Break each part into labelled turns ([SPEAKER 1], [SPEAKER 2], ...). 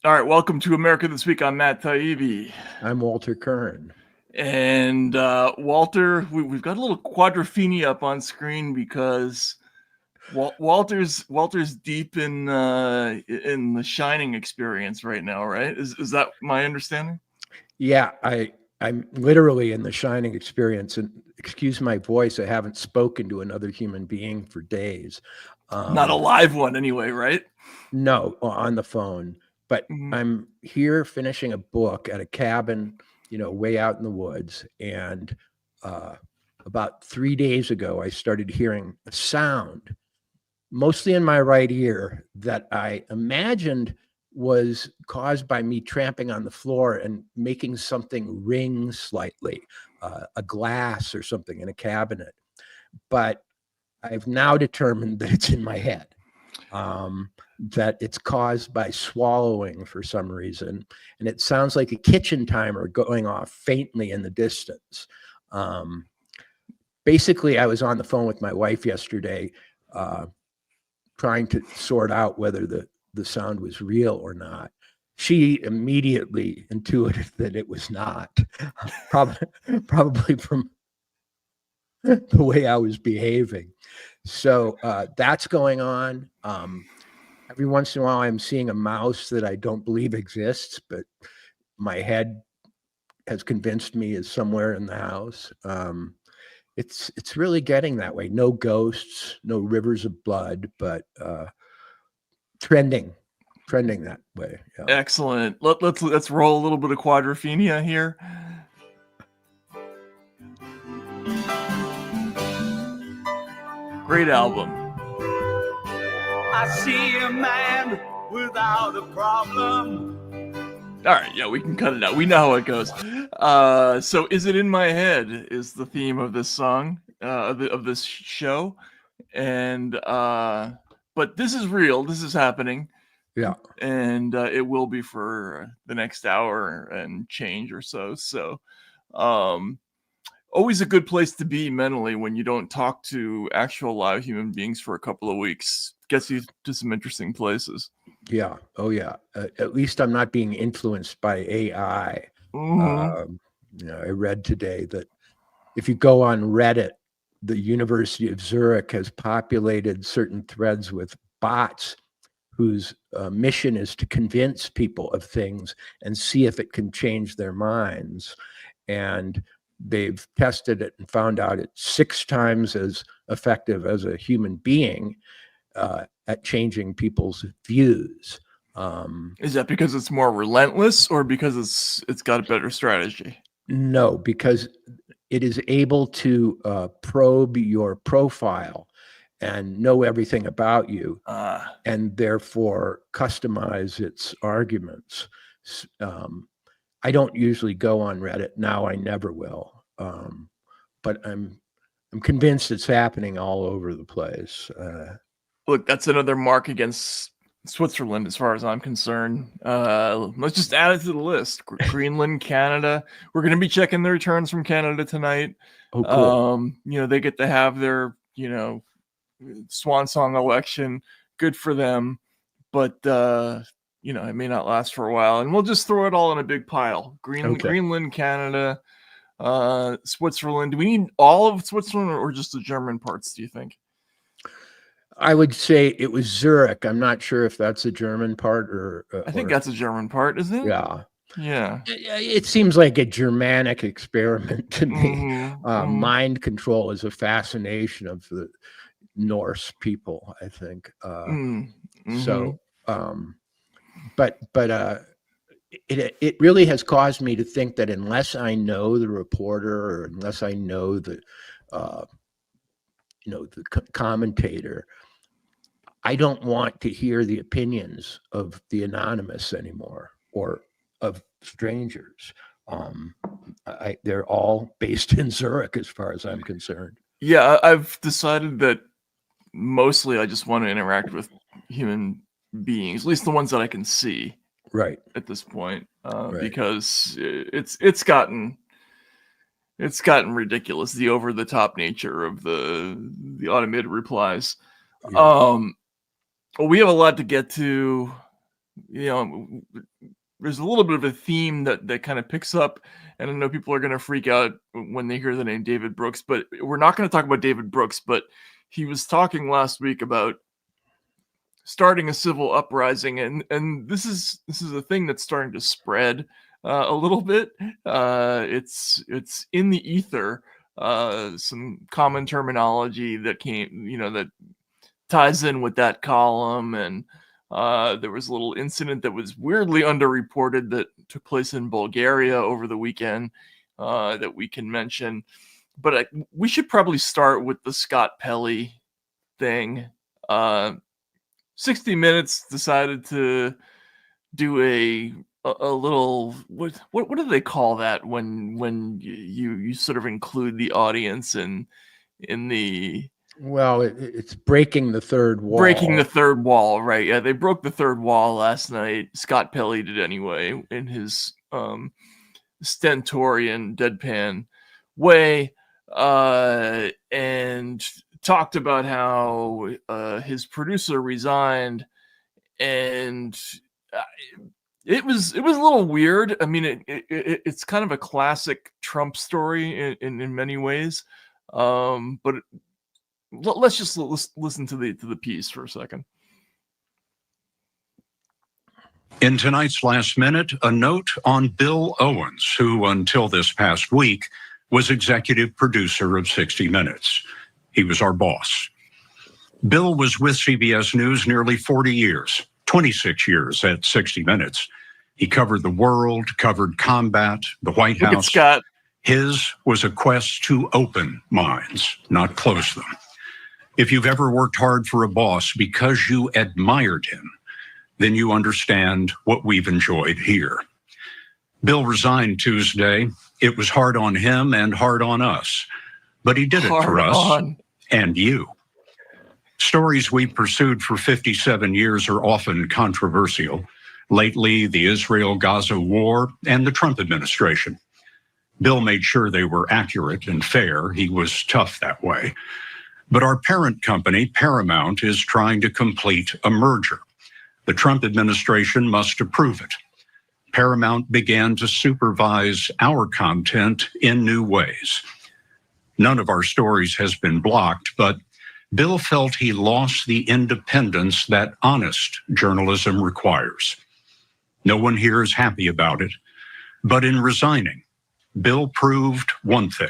[SPEAKER 1] All right, welcome to America This Week. I'm Matt Taibbi.
[SPEAKER 2] I'm Walter Kern.
[SPEAKER 1] And Walter, we've got a little quadrophenia up on screen because Walter's deep in the Shining experience right now, right? Is that my understanding?
[SPEAKER 2] Yeah, I'm literally in the Shining experience, and excuse my voice, I haven't spoken to another human being for days.
[SPEAKER 1] Not a live one anyway, right?
[SPEAKER 2] No, on the phone. But
[SPEAKER 1] Mhm.
[SPEAKER 2] I'm here finishing a book at a cabin, way out in the woods. And about 3 days ago, I started hearing a sound, mostly in my right ear, that I imagined was caused by me tramping on the floor and making something ring slightly, a glass or something in a cabinet. But I've now determined that it's in my head, that it's caused by swallowing for some reason. And it sounds like a kitchen timer going off faintly in the distance. Basically, I was on the phone with my wife yesterday, trying to sort out whether the sound was real or not. She immediately intuited that it was not, probably from the way I was behaving. So that's going on. Every once in a while, I'm seeing a mouse that I don't believe exists, but my head has convinced me is somewhere in the house. It's really getting that way. No ghosts, no rivers of blood, but trending that way. Yeah.
[SPEAKER 1] Excellent. Let's roll a little bit of quadrophenia here. Great album.
[SPEAKER 3] I see a man without a problem.
[SPEAKER 1] All right, yeah, we can cut it out. We know how it goes. So, "Is It in My Head" is the theme of this song, of this show, and but this is real. This is happening.
[SPEAKER 2] Yeah,
[SPEAKER 1] and it will be for the next hour and change or so. So, always a good place to be mentally when you don't talk to actual live human beings for a couple of weeks. Gets you to some interesting places.
[SPEAKER 2] yeah. Oh, yeah. At least I'm not being influenced by AI. I read today that if you go on Reddit, the University of Zurich has populated certain threads with bots whose mission is to convince people of things and see if it can change their minds. And they've tested it and found out it's 6 times as effective as a human being at changing people's views.
[SPEAKER 1] Is that because it's more relentless, or because it's got a better strategy?
[SPEAKER 2] No, because it is able to probe your profile and know everything about you, and therefore customize its arguments. I don't usually go on Reddit now. I never will, but I'm convinced it's happening all over the place.
[SPEAKER 1] Look, that's another mark against Switzerland, as far as I'm concerned. Let's just add it to the list. Greenland, Canada. We're going to be checking the returns from Canada tonight.
[SPEAKER 2] Oh, cool.
[SPEAKER 1] They get to have their, swan song election. Good for them. But, it may not last for a while. And we'll just throw it all in a big pile. Greenland, Canada, Switzerland. Do we need all of Switzerland or just the German parts, do you think?
[SPEAKER 2] I would say it was Zurich. I'm not sure if that's a German part or
[SPEAKER 1] I think that's a German part, isn't it?
[SPEAKER 2] Yeah. It seems like a Germanic experiment to me. Mind control is a fascination of the Norse people, I think. So, but it really has caused me to think that unless I know the reporter, or unless I know the commentator, I don't want to hear the opinions of the anonymous anymore, or of strangers. They're all based in Zurich, as far as I'm concerned.
[SPEAKER 1] Yeah, I've decided that mostly I just want to interact with human beings, at least the ones that I can see.
[SPEAKER 2] Right.
[SPEAKER 1] At this point, because it's gotten ridiculous, the over the top nature of the automated replies.
[SPEAKER 2] Yeah.
[SPEAKER 1] Well, we have a lot to get to there's a little bit of a theme that kind of picks up, and I know people are going to freak out when they hear the name David Brooks, but we're not going to talk about David Brooks, but he was talking last week about starting a civil uprising, and this is a thing that's starting to spread a little bit. It's in the ether, some common terminology that that ties in with that column, and there was a little incident that was weirdly underreported that took place in Bulgaria over the weekend that we can mention. But we should probably start with the Scott Pelley thing. 60 Minutes decided to do a little, what do they call that when you sort of include the audience in the...
[SPEAKER 2] Well, it's breaking the third wall.
[SPEAKER 1] Breaking the third wall, right? Yeah, they broke the third wall last night. Scott Pelley did anyway, in his stentorian, deadpan way, and talked about how his producer resigned, and it was a little weird. I mean, it's kind of a classic Trump story in many ways, but let's just listen to the piece for a second.
[SPEAKER 4] In tonight's Last Minute, a note on Bill Owens, who until this past week was executive producer of 60 Minutes. He was our boss. Bill was with CBS News nearly 40 years, 26 years at 60 Minutes. He covered the world, covered combat, the White House.
[SPEAKER 1] Scott.
[SPEAKER 4] His was a quest to open minds, not close them. If you've ever worked hard for a boss because you admired him, then you understand what we've enjoyed here. Bill resigned Tuesday. It was hard on him and hard on us, but he did it for us and you. Stories we pursued for 57 years are often controversial. Lately, the Israel-Gaza war and the Trump administration. Bill made sure they were accurate and fair. He was tough that way. But our parent company, Paramount, is trying to complete a merger. The Trump administration must approve it. Paramount began to supervise our content in new ways. None of our stories has been blocked, but Bill felt he lost the independence that honest journalism requires. No one here is happy about it, but in resigning, Bill proved one thing.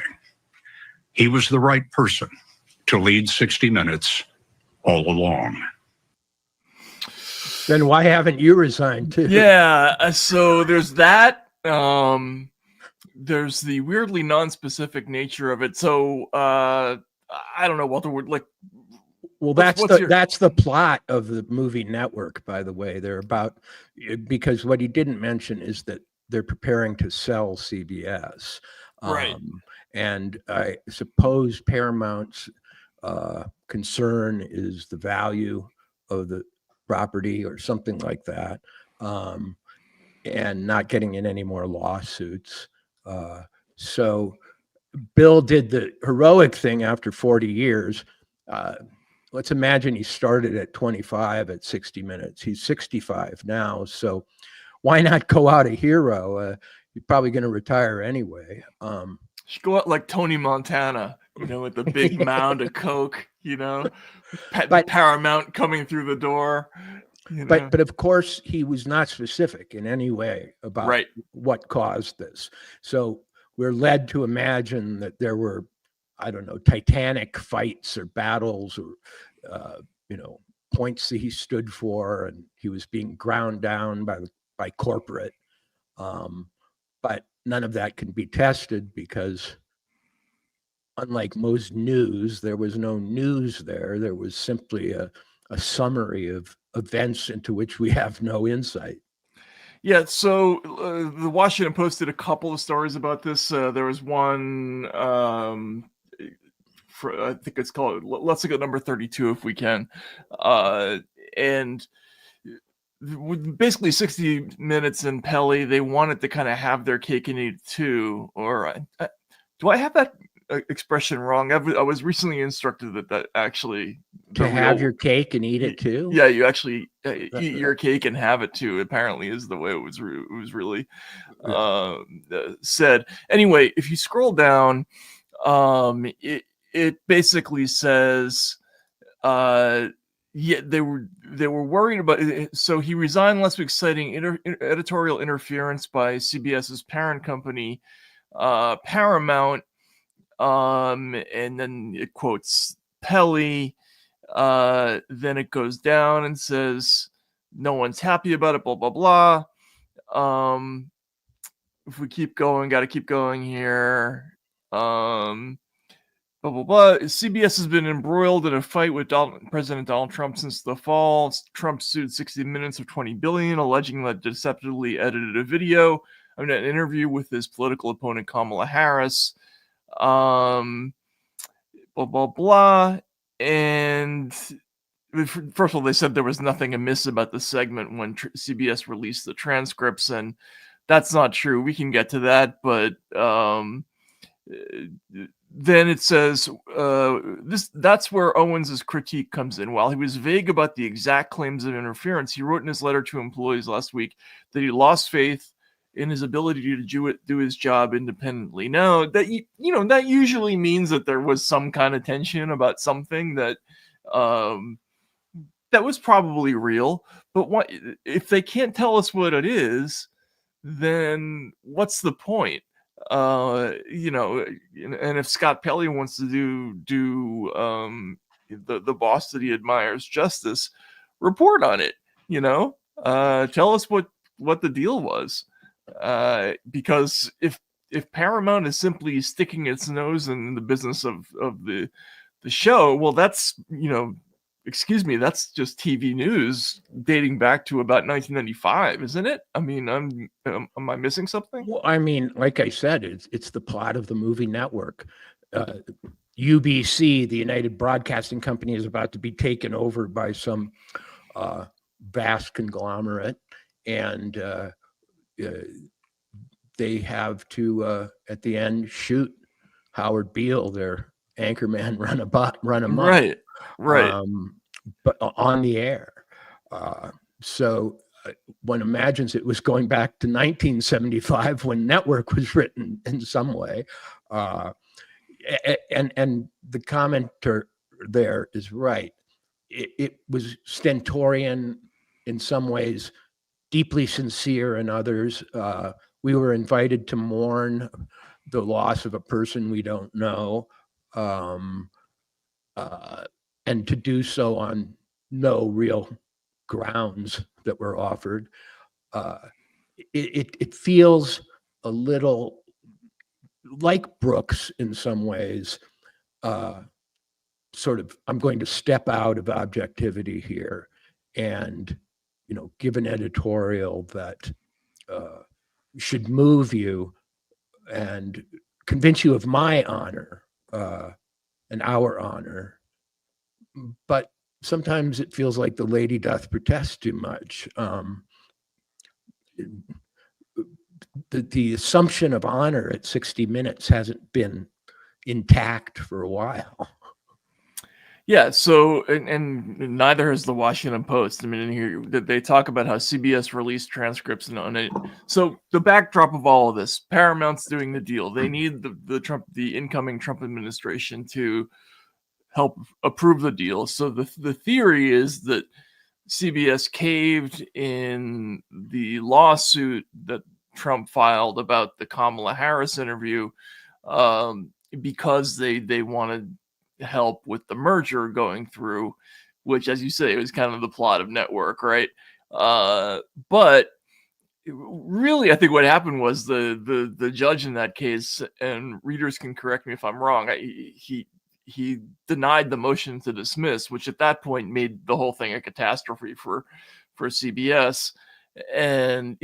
[SPEAKER 4] He was the right person to lead 60 Minutes all along.
[SPEAKER 2] Then why haven't you resigned too?
[SPEAKER 1] Yeah, so there's that. There's the weirdly non-specific nature of it. So I don't know, Walter.
[SPEAKER 2] Well, that's the plot of the movie Network, by the way. They're about, because what he didn't mention is that they're preparing to sell CBS.
[SPEAKER 1] Right.
[SPEAKER 2] And I suppose Paramount's concern is the value of the property or something like that, and not getting in any more lawsuits. So Bill did the heroic thing after 40 years. Let's imagine he started at 25 at 60 Minutes. He's 65 now, so why not go out a hero? You're probably going to retire anyway.
[SPEAKER 1] Should go out like Tony Montana, with the big mound of Coke, but Paramount coming through the door.
[SPEAKER 2] But of course, he was not specific in any way about what caused this. So we're led to imagine that there were, I don't know, titanic fights or battles or, points that he stood for, and he was being ground down by corporate. But none of that can be tested because, unlike most news, there was no news there. There was simply a summary of events into which we have no insight.
[SPEAKER 1] Yeah, so the Washington Post did a couple of stories about this. There was one, I think it's called, let's look at number 32 if we can. And basically 60 Minutes and Pelley, they wanted to kind of have their cake and eat it too. Or do I have that expression wrong. I was recently instructed that actually
[SPEAKER 2] to have your cake and eat it too.
[SPEAKER 1] Yeah, you actually eat your cake and have it too. Apparently, is the way it was really said. Anyway, if you scroll down, it basically says, yeah, they were worried about it. So he resigned last week, citing editorial interference by CBS's parent company, Paramount. And then it quotes Pelly. Then it goes down and says no one's happy about it. Blah blah blah. If we keep going, got to keep going here. Blah, blah, blah. CBS has been embroiled in a fight with President Donald Trump since the fall. Trump sued 60 Minutes of $20 billion, alleging that deceptively edited a video of an interview with his political opponent, Kamala Harris. Blah, blah, blah. And first of all, they said there was nothing amiss about the segment when CBS released the transcripts, and that's not true. We can get to that, but then it says that's where Owens's critique comes in. While he was vague about the exact claims of interference, he wrote in his letter to employees last week that he lost faith in his ability to do his job independently. Now, that that usually means that there was some kind of tension about something that that was probably real. But what if they can't tell us what it is? Then what's the point? And if Scott Pelley wants to do the boss that he admires justice, report on it. Tell us what the deal was, because if Paramount is simply sticking its nose in the business of the show, well, that's excuse me, that's just TV news dating back to about 1995, isn't it? I mean, am I missing something?
[SPEAKER 2] Well, I mean, like I said, it's the plot of the movie network. UBC, the United Broadcasting Company, is about to be taken over by some vast conglomerate, and they have to, at the end, shoot Howard Beale, their anchorman, run amok.
[SPEAKER 1] Right.
[SPEAKER 2] But on the air. So one imagines it was going back to 1975 when Network was written in some way. And the commenter there is right. It was stentorian in some ways, deeply sincere in others. We were invited to mourn the loss of a person we don't know. And to do so on no real grounds that were offered. It feels a little like Brooks in some ways, sort of, I'm going to step out of objectivity here and, give an editorial that should move you and convince you of my honor and our honor. But sometimes it feels like the lady doth protest too much. The assumption of honor at 60 Minutes hasn't been intact for a while.
[SPEAKER 1] Yeah, so and neither has the Washington Post. I mean, in here they talk about how CBS released transcripts and it. So the backdrop of all of this, Paramount's doing the deal. They need the incoming Trump administration to help approve the deal. So the theory is that CBS caved in the lawsuit that Trump filed about the Kamala Harris interview because they wanted help with the merger going through, which, as you say, was kind of the plot of Network, right? But really, I think what happened was the judge in that case, and readers can correct me if I'm wrong, he denied the motion to dismiss, which at that point made the whole thing a catastrophe for CBS. And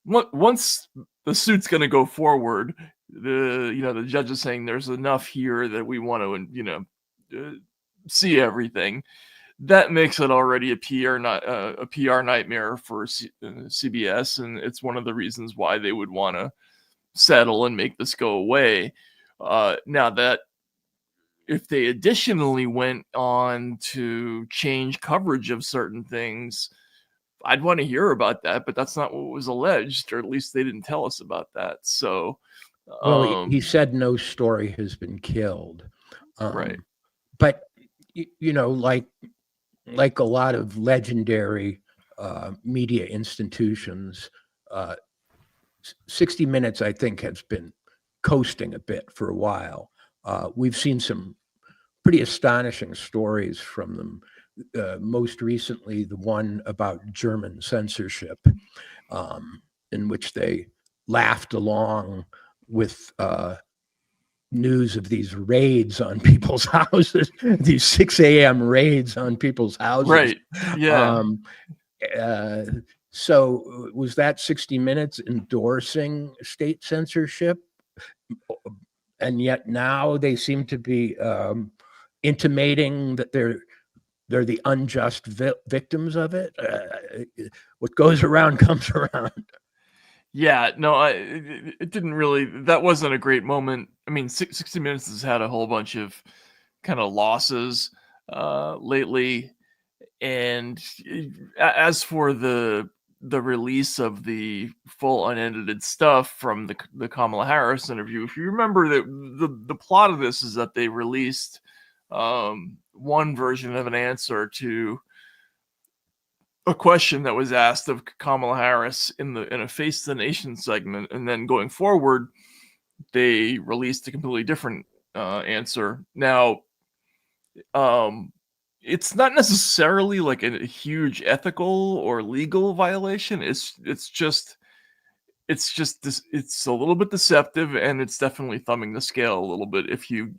[SPEAKER 1] once the suit's going to go forward, the judge is saying there's enough here that we want to see everything. That makes it already a PR nightmare for CBS, and it's one of the reasons why they would want to settle and make this go away. Now that if they additionally went on to change coverage of certain things, I'd want to hear about that, but that's not what was alleged, or at least they didn't tell us about that. So,
[SPEAKER 2] Well, he said no story has been killed.
[SPEAKER 1] Right.
[SPEAKER 2] But, like a lot of legendary media institutions, 60 Minutes, I think, has been coasting a bit for a while. We've seen some pretty astonishing stories from them. Most recently, the one about German censorship, in which they laughed along with news of these raids on people's houses, these 6 a.m. raids on people's houses.
[SPEAKER 1] Right. Yeah.
[SPEAKER 2] So was that 60 Minutes endorsing state censorship? And yet now they seem to be intimating that they're the unjust victims of it. What goes around comes around.
[SPEAKER 1] Yeah, no, it didn't really, that wasn't a great moment. I mean, 60 Minutes has had a whole bunch of kind of losses lately. And as for the release of the full unedited stuff from the Kamala Harris interview, if you remember, that the plot of this is that they released one version of an answer to a question that was asked of Kamala Harris in a Face the Nation segment, and then going forward, they released a completely different answer. Now, it's not necessarily like a huge ethical or legal violation. It's just this, it's a little bit deceptive, and it's definitely thumbing the scale a little bit if you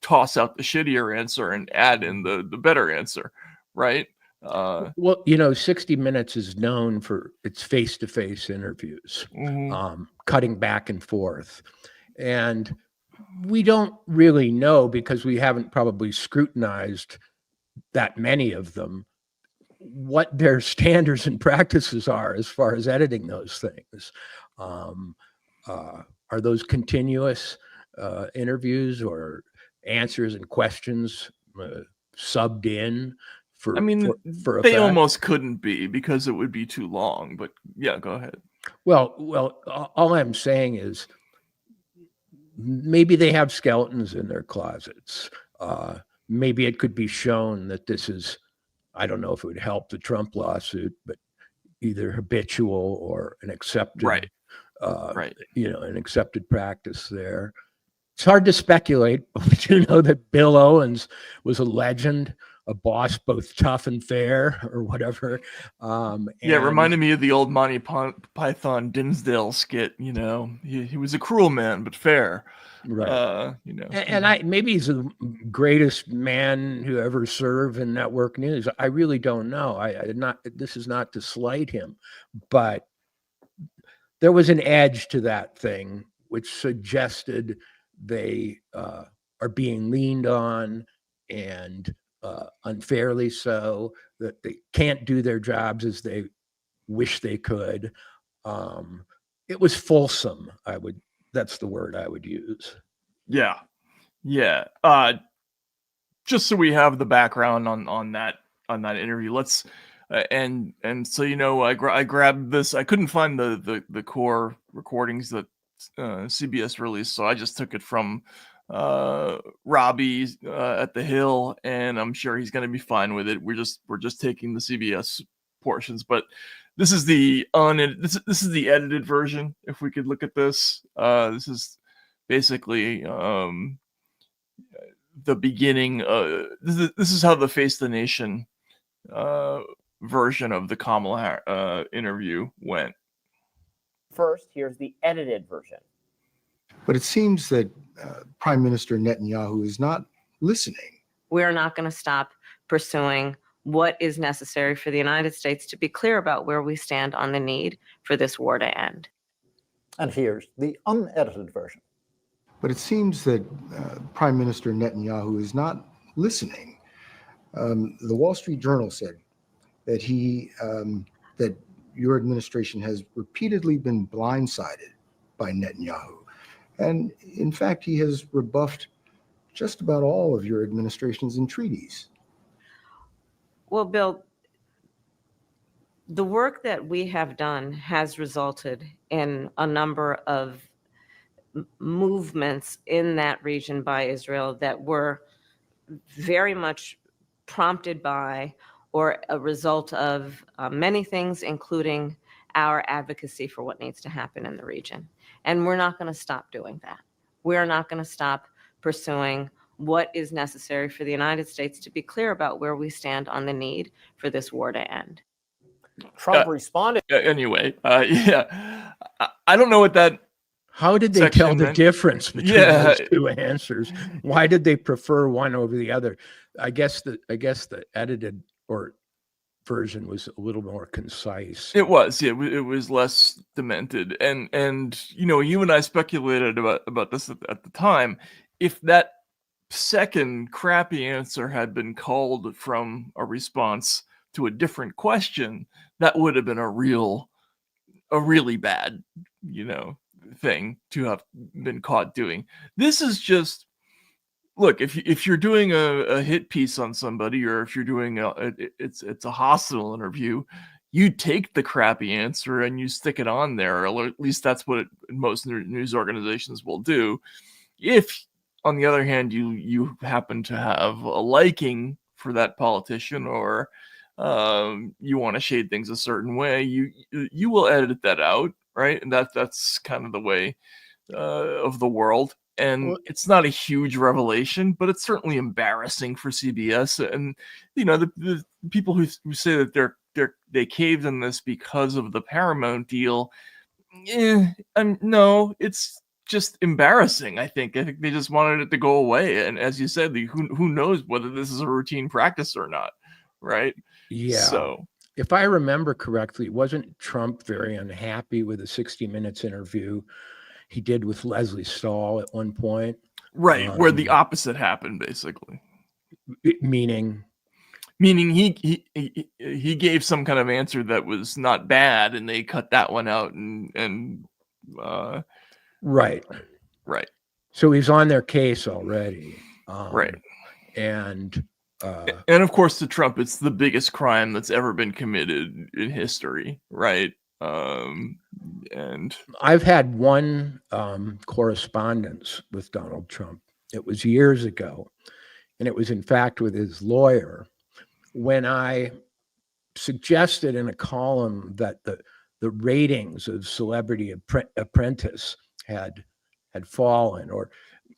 [SPEAKER 1] toss out the shittier answer and add in the better answer, right?
[SPEAKER 2] Well, 60 Minutes is known for its face-to-face interviews, cutting back and forth. And we don't really know, because we haven't probably scrutinized that many of them, what their standards and practices are as far as editing those things. Are those continuous interviews or answers and questions subbed in?
[SPEAKER 1] I mean,
[SPEAKER 2] for
[SPEAKER 1] they almost couldn't be, because it would be too long. But yeah, go ahead.
[SPEAKER 2] Well, all I'm saying is maybe they have skeletons in their closets. Maybe it could be shown that this is, I don't know if it would help the Trump lawsuit, but either habitual or an accepted,
[SPEAKER 1] right.
[SPEAKER 2] An accepted practice there. It's hard to speculate, but we do know that Bill Owens was a legend, a boss both tough and fair, or whatever. Yeah,
[SPEAKER 1] it reminded me of the old Monty Python Dinsdale skit. He was a cruel man, but fair.
[SPEAKER 2] Right. And maybe he's the greatest man who ever served in network news. I really don't know. This is not to slight him, but there was an edge to that thing which suggested they are being leaned on, and unfairly so, that they can't do their jobs as they wish they could. It was fulsome. That's the word I would use.
[SPEAKER 1] Yeah. Just so we have the background on that interview, let's and so I grabbed this. I couldn't find the core recordings that CBS released, so I just took it from Robbie at the Hill, and I'm sure he's going to be fine with it. We're just taking the CBS portions, but this is the this is the edited version. If we could look at this, this is basically the beginning. This is how the Face the Nation version of the Kamala interview went.
[SPEAKER 5] First, here's the edited version.
[SPEAKER 6] But it seems that Prime Minister Netanyahu is not listening.
[SPEAKER 7] We're not going to stop pursuing what is necessary for the United States to be clear about where we stand on the need for this war to end.
[SPEAKER 8] And here's the unedited version.
[SPEAKER 6] But it seems that Prime Minister Netanyahu is not listening. The Wall Street Journal said that that your administration has repeatedly been blindsided by Netanyahu. And in fact, he has rebuffed just about all of your administration's entreaties.
[SPEAKER 7] Well, Bill, the work that we have done has resulted in a number of movements in that region by Israel that were very much prompted by or a result of many things, including our advocacy for what needs to happen in the region. And we're not going to stop doing that. We're not going to stop pursuing what is necessary for the United States to be clear about where we stand on the need for this war to end.
[SPEAKER 5] Trump responded.
[SPEAKER 1] Anyway, yeah, I don't know what that.
[SPEAKER 2] How did they
[SPEAKER 1] section
[SPEAKER 2] tell the
[SPEAKER 1] meant.
[SPEAKER 2] difference between
[SPEAKER 1] Yeah.
[SPEAKER 2] those two answers? Why did they prefer one over the other? I guess the edited or version was a little more concise.
[SPEAKER 1] It was, yeah, it was less demented, and you know, you and I speculated about this at the time. If that second crappy answer had been called from a response to a different question, that would have been a really bad, you know, thing to have been caught doing. This is just, look, if you're doing a hit piece on somebody, or if you're doing it's a hostile interview, you take the crappy answer and you stick it on there, or at least that's what most news organizations will do. If, on the other hand, you happen to have a liking for that politician, or you want to shade things a certain way, you will edit that out, right? And that's kind of the way of the world. And it's not a huge revelation, but it's certainly embarrassing for CBS. And you know, the people who say that they caved in this because of the Paramount deal, no, it's just embarrassing. I think they just wanted it to go away. And as you said, who knows whether this is a routine practice or not, right?
[SPEAKER 2] Yeah.
[SPEAKER 1] So
[SPEAKER 2] if I remember correctly, wasn't Trump very unhappy with the 60 Minutes interview he did with Leslie Stahl at one point?
[SPEAKER 1] Right, where the opposite happened, basically.
[SPEAKER 2] Meaning
[SPEAKER 1] he gave some kind of answer that was not bad, and they cut that one out, and
[SPEAKER 2] right. So he's on their case already.
[SPEAKER 1] Right.
[SPEAKER 2] And
[SPEAKER 1] of course, to Trump, it's the biggest crime that's ever been committed in history, right? And
[SPEAKER 2] I've had one correspondence with Donald Trump. It was years ago, and it was in fact with his lawyer, when I suggested in a column that the ratings of Celebrity Apprentice had fallen, or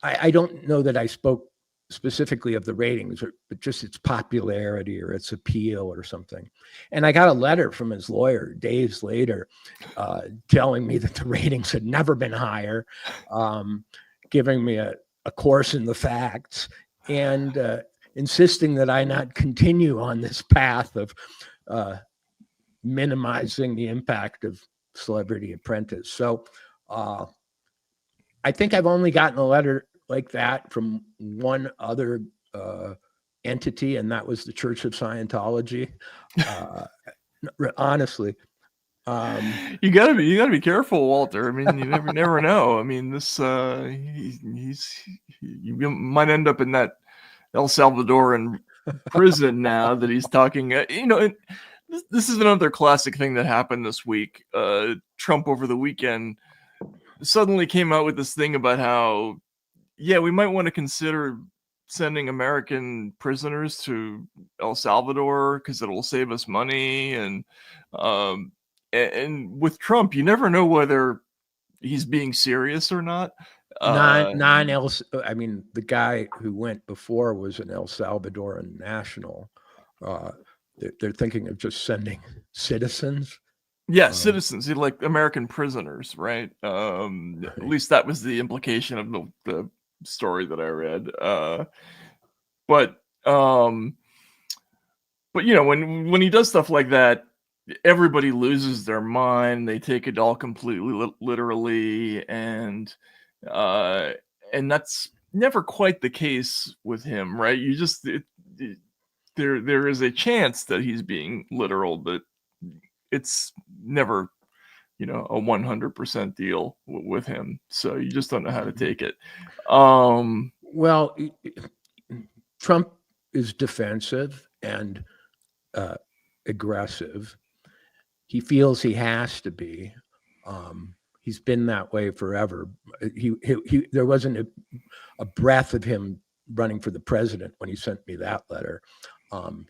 [SPEAKER 2] I don't know that I spoke specifically of the ratings, but just its popularity or its appeal or something. And I got a letter from his lawyer days later telling me that the ratings had never been higher, giving me a course in the facts, and insisting that I not continue on this path of minimizing the impact of Celebrity Apprentice. So I think I've only gotten a letter like that from one other entity, and that was the Church of Scientology. Honestly,
[SPEAKER 1] you gotta be careful, Walter. I mean, you never know. I mean, this you might end up in that El Salvadoran prison now that he's talking. You know, this is another classic thing that happened this week. Trump over the weekend suddenly came out with this thing about how, yeah, we might want to consider sending American prisoners to El Salvador because it'll save us money. And with Trump, you never know whether he's being serious or not.
[SPEAKER 2] I mean, the guy who went before was an El Salvadoran national. They're thinking of just sending citizens.
[SPEAKER 1] Yeah, citizens, like American prisoners, right? At least that was the implication of the story that I read. But you know, when he does stuff like that, everybody loses their mind. They take it all completely literally, and that's never quite the case with him, right? You just there is a chance that he's being literal, but it's never a 100% deal with him. So you just don't know how to take it.
[SPEAKER 2] Well, Trump is defensive and aggressive. He feels he has to be. He's been that way forever. There wasn't a breath of him running for the president when he sent me that letter.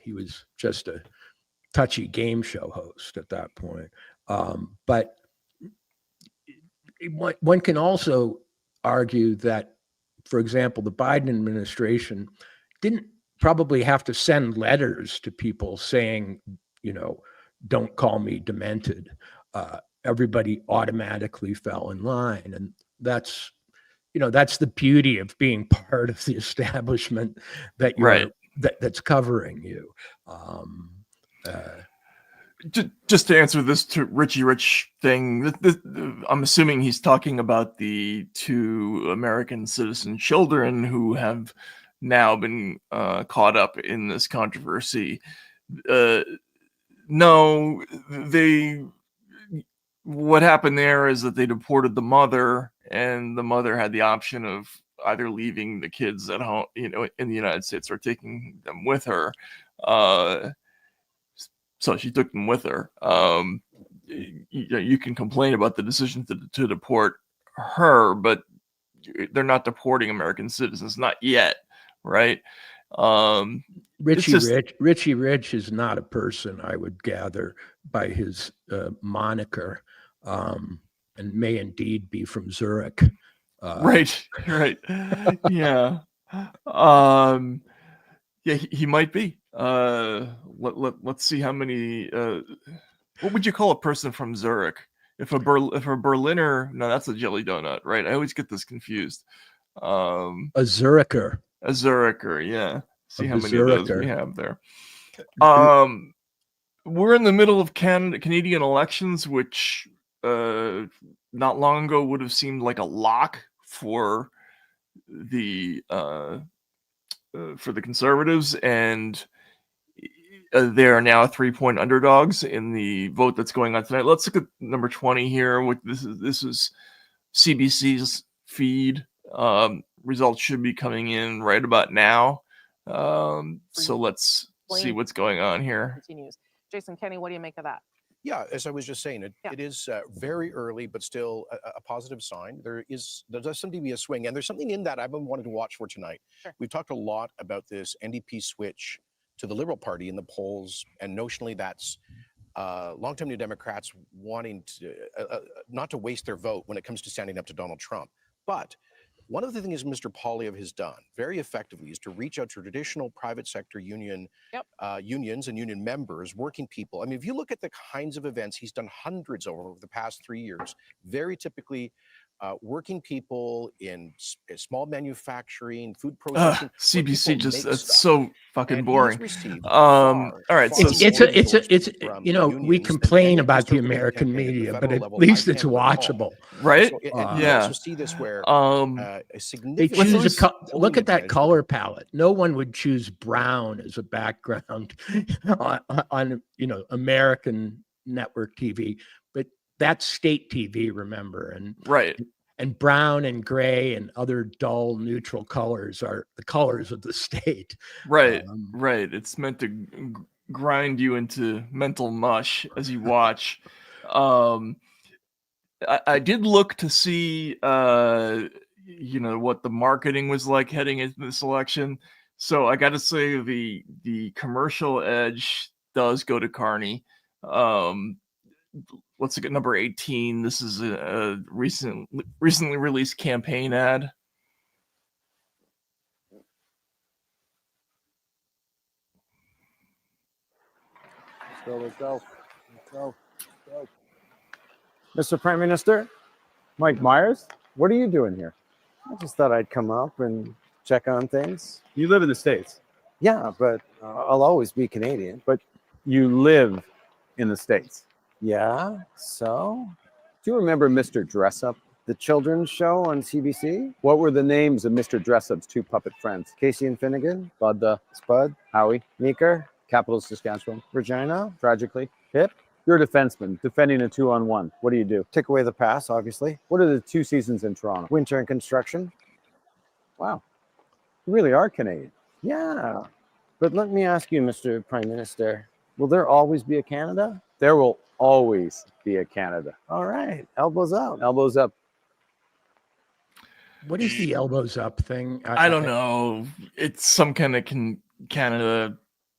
[SPEAKER 2] He was just a touchy game show host at that point. But one can also argue that, for example, the Biden administration didn't probably have to send letters to people saying, don't call me demented. Everybody automatically fell in line. And that's the beauty of being part of the establishment that you're
[SPEAKER 1] Right.
[SPEAKER 2] That's covering you.
[SPEAKER 1] Just to answer this to Richie Rich thing, I'm assuming he's talking about the 2 American citizen children who have now been caught up in this controversy. No, what happened there is that they deported the mother, and the mother had the option of either leaving the kids at home, in the United States, or taking them with her. So she took them with her. You can complain about the decision to deport her, but they're not deporting American citizens, not yet, right?
[SPEAKER 2] Richie Rich is not a person, I would gather, by his moniker, and may indeed be from Zurich.
[SPEAKER 1] Right. Yeah. Yeah, he might be. Let's see how many. What would you call a person from Zurich? If a Berliner, no, that's a jelly donut, right? I always get this confused.
[SPEAKER 2] A Zuricher.
[SPEAKER 1] A Zuricher, yeah. See how many of those we have there. We're in the middle of Canadian elections, which not long ago would have seemed like a lock for the Conservatives, and they are now 3-point underdogs in the vote that's going on tonight. Let's look at number 20 here. This is CBC's feed. Results should be coming in right about now. So let's see what's going on here.
[SPEAKER 9] Continues. Jason Kenney, what do you make of that?
[SPEAKER 10] Yeah, as I was just saying, it is very early, but still a positive sign. There does seem to be a swing, and there's something in that I've been wanting to watch for tonight.
[SPEAKER 9] Sure.
[SPEAKER 10] We've talked a lot about this NDP switch to the Liberal Party in the polls, and notionally that's long-term New Democrats wanting to not to waste their vote when it comes to standing up to Donald Trump. But one of the things Mr. Poilievre has done very effectively is to reach out to traditional private sector unions and union members, working people. I mean, if you look at the kinds of events he's done, hundreds over the past 3 years, very typically working people in small manufacturing, food processing.
[SPEAKER 1] CBC it's so fucking boring.
[SPEAKER 10] All
[SPEAKER 1] right, so
[SPEAKER 2] it's we complain about the American media, but at least it's watchable,
[SPEAKER 1] right?
[SPEAKER 10] You also see this where a significant
[SPEAKER 2] they choose look at that color palette. No one would choose brown as a background on American network TV, but that's state TV, remember, and
[SPEAKER 1] right.
[SPEAKER 2] And brown and gray and other dull neutral colors are the colors of the state.
[SPEAKER 1] Right, right. It's meant to grind you into mental mush as you watch. I did look to see, what the marketing was like heading into this election. So I got to say the commercial edge does go to Carney. Let's look at number 18. This is a recently released campaign ad.
[SPEAKER 11] Let's go. Mr. Prime Minister, Mike Myers, what are you doing here? I just thought I'd come up and check on things. You live in the States? Yeah, but I'll always be Canadian. But you live in the States? Yeah, so? Do you remember Mr. Dressup, the children's show on CBC? What were the names of Mr. Dressup's 2 puppet friends? Casey and Finnegan, Bud the Spud, Howie, Meeker, Capital Saskatchewan, Regina, tragically, Pip, You're a defenseman defending a 2-on-1. What do? Take away the pass, obviously. What are the 2 seasons in Toronto? Winter and construction. Wow. You really are Canadian. Yeah. But let me ask you, Mr. Prime Minister, will there always be a Canada? There will always be a Canada. All right. Elbows up. Elbows up.
[SPEAKER 2] What is the elbows up thing?
[SPEAKER 1] I don't know. It's some kind of Canada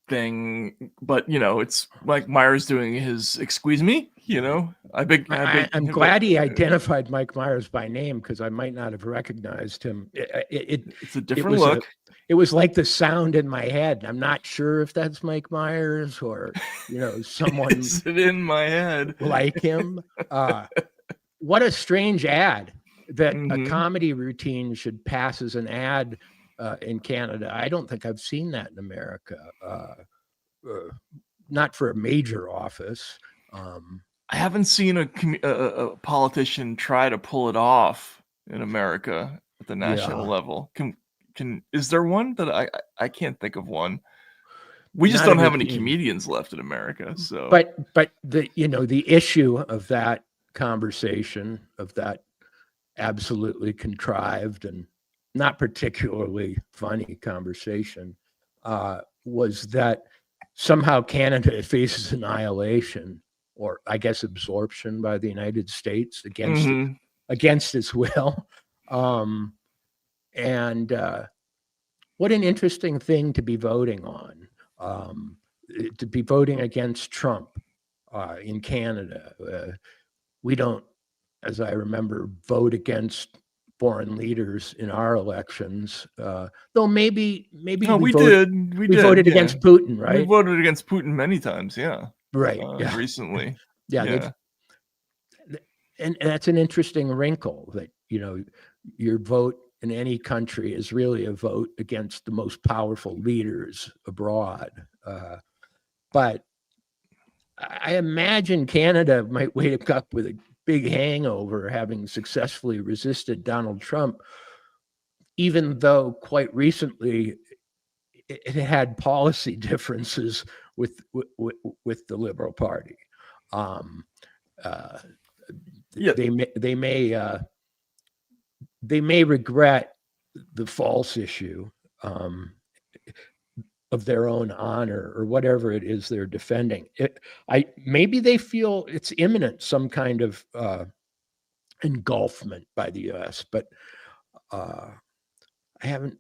[SPEAKER 1] thing, but you know, it's like Myers doing his "excuse me." You know,
[SPEAKER 2] I'm glad he identified Mike Myers by name because I might not have recognized him.
[SPEAKER 1] It's a different look.
[SPEAKER 2] It was like the sound in my head. I'm not sure if that's Mike Myers or, you know, someone
[SPEAKER 1] It's in my head
[SPEAKER 2] like him. What a strange ad that a comedy routine should pass as an ad in Canada. I don't think I've seen that in America. Not for a major office.
[SPEAKER 1] I haven't seen a politician try to pull it off in America at the national level. Is there one that I can't think of one? We just don't have any comedians left in America. So,
[SPEAKER 2] but the issue of that conversation, of that absolutely contrived and not particularly funny conversation, was that somehow Canada faces annihilation, or I guess absorption by the United States against its will. And what an interesting thing to be voting on, to be voting against Trump in Canada. We don't, as I remember, vote against foreign leaders in our elections. Though maybe
[SPEAKER 1] no, we did. We
[SPEAKER 2] voted against Putin, right?
[SPEAKER 1] We voted against Putin many times. Yeah.
[SPEAKER 2] Right.
[SPEAKER 1] Recently.
[SPEAKER 2] Yeah. And that's an interesting wrinkle that, you know, your vote in any country is really a vote against the most powerful leaders abroad. But I imagine Canada might wake up with a big hangover, having successfully resisted Donald Trump, even though quite recently it had policy differences with the Liberal Party. They may regret the false issue of their own honor or whatever it is they're defending. Maybe they feel it's imminent, some kind of engulfment by the U.S., but I haven't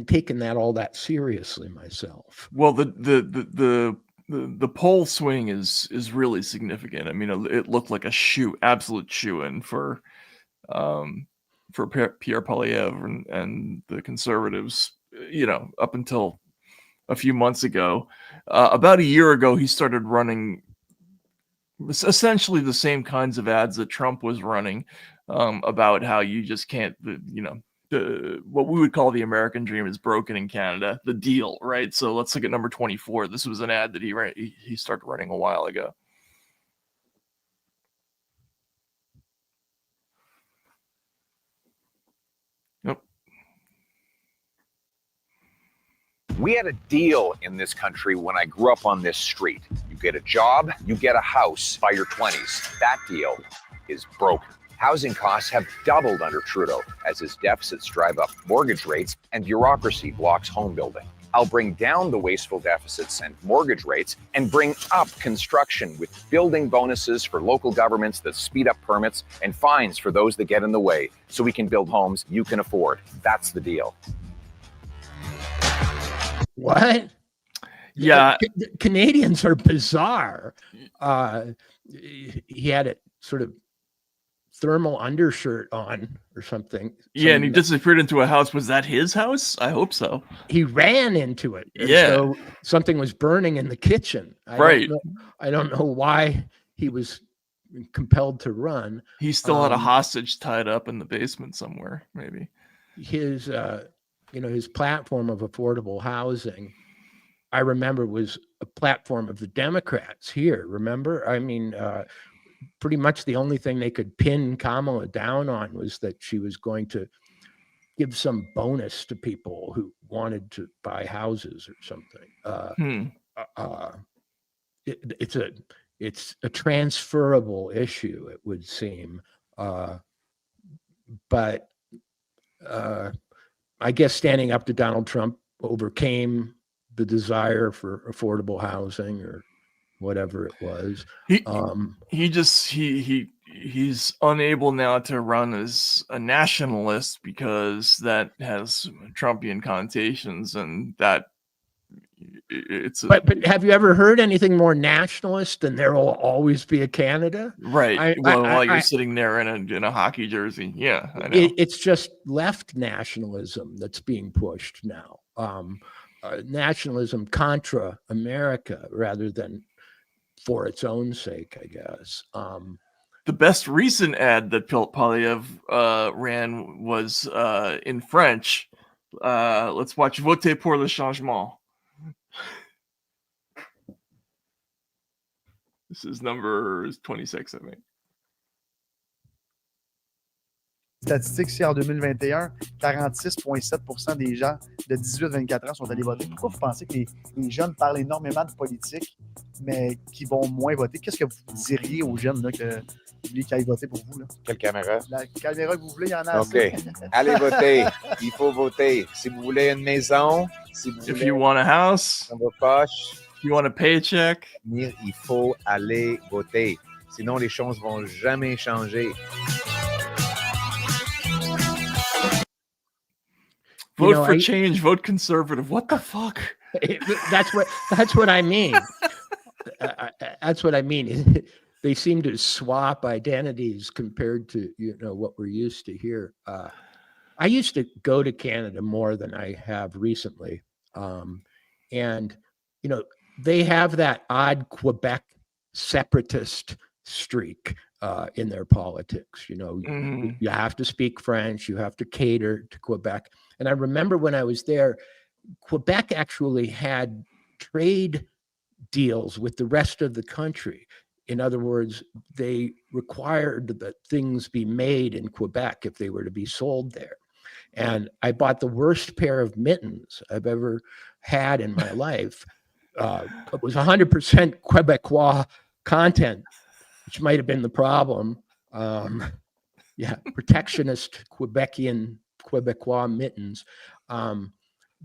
[SPEAKER 2] taken that all that seriously myself.
[SPEAKER 1] Well, the poll swing is really significant. I mean, it looked like a absolute shoe-in for Pierre Poilievre and the Conservatives, you know, up until a few months ago. About a year ago, he started running essentially the same kinds of ads that Trump was running, about how you just can't, you know, what we would call the American dream is broken in Canada, the deal, right? So let's look at number 24. This was an ad that he started running a while ago. Yep.
[SPEAKER 12] We had a deal in this country when I grew up on this street. You get a job, you get a house by your 20s. That deal is broken. Housing costs have doubled under Trudeau as his deficits drive up mortgage rates and bureaucracy blocks home building. I'll bring down the wasteful deficits and mortgage rates and bring up construction with building bonuses for local governments that speed up permits and fines for those that get in the way so we can build homes you can afford. That's the deal.
[SPEAKER 2] What?
[SPEAKER 1] Yeah.
[SPEAKER 2] Canadians are bizarre. He had it sort of thermal undershirt on or something.
[SPEAKER 1] Yeah, and he disappeared into a house. Was that his house? I hope so.
[SPEAKER 2] He ran into it.
[SPEAKER 1] Yeah.
[SPEAKER 2] So something was burning in the kitchen.
[SPEAKER 1] Right.
[SPEAKER 2] I don't know why he was compelled to run.
[SPEAKER 1] He still had a hostage tied up in the basement somewhere, maybe.
[SPEAKER 2] His his platform of affordable housing, I remember, was a platform of the Democrats here. Remember? I mean, pretty much the only thing they could pin Kamala down on was that she was going to give some bonus to people who wanted to buy houses or something. it's a transferable issue, it would seem. But I guess standing up to Donald Trump overcame the desire for affordable housing or whatever it was.
[SPEAKER 1] He's unable now to run as a nationalist because that has Trumpian connotations, and that
[SPEAKER 2] but have you ever heard anything more nationalist than there will always be a Canada?
[SPEAKER 1] Right. While you're sitting there in a hockey jersey. Yeah, I know.
[SPEAKER 2] It's just left nationalism that's being pushed now. Nationalism contra America rather than for its own sake, I guess.
[SPEAKER 1] The best recent ad that Polyev ran was in French. Let's watch Votez pour le changement. This is number 26, I think.
[SPEAKER 13] Statistiques ici en 2021, 46,7% des gens de 18-24 ans sont allés voter. Pourquoi vous pensez que les jeunes parlent énormément de politique, mais qui vont moins voter? Qu'est-ce que vous diriez aux jeunes là, que vous voulez qu'ils aillent voter pour vous? Là?
[SPEAKER 14] Quelle caméra?
[SPEAKER 13] La caméra que vous voulez, il y en a
[SPEAKER 14] OK.
[SPEAKER 13] assez.
[SPEAKER 14] Allez voter. Il faut voter. Si vous voulez une maison, si vous
[SPEAKER 1] If
[SPEAKER 14] voulez
[SPEAKER 1] you want a house,
[SPEAKER 14] dans vos poches,
[SPEAKER 1] you want a paycheck,
[SPEAKER 14] il faut aller voter. Sinon, les choses vont jamais changer.
[SPEAKER 1] Vote for change, vote conservative. What the fuck?
[SPEAKER 2] That's what I mean. That's what I mean. They seem to swap identities compared to what we're used to here. I used to go to Canada more than I have recently, and they have that odd Quebec separatist streak in their politics. You have to speak French, you have to cater to Quebec. And I remember when I was there, Quebec actually had trade deals with the rest of the country. In other words, they required that things be made in Quebec if they were to be sold there. And I bought the worst pair of mittens I've ever had in my life. It was 100% Quebecois content, which might have been the problem. Protectionist Quebecois mittens.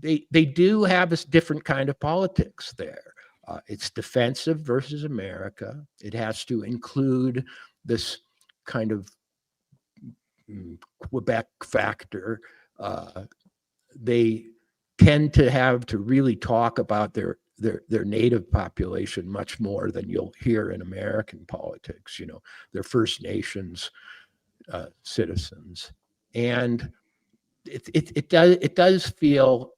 [SPEAKER 2] They do have a different kind of politics there. It's defensive versus America. It has to include this kind of Quebec factor. They tend to have to really talk about their native population much more than you'll hear in American politics. Their First Nations citizens, and it does feel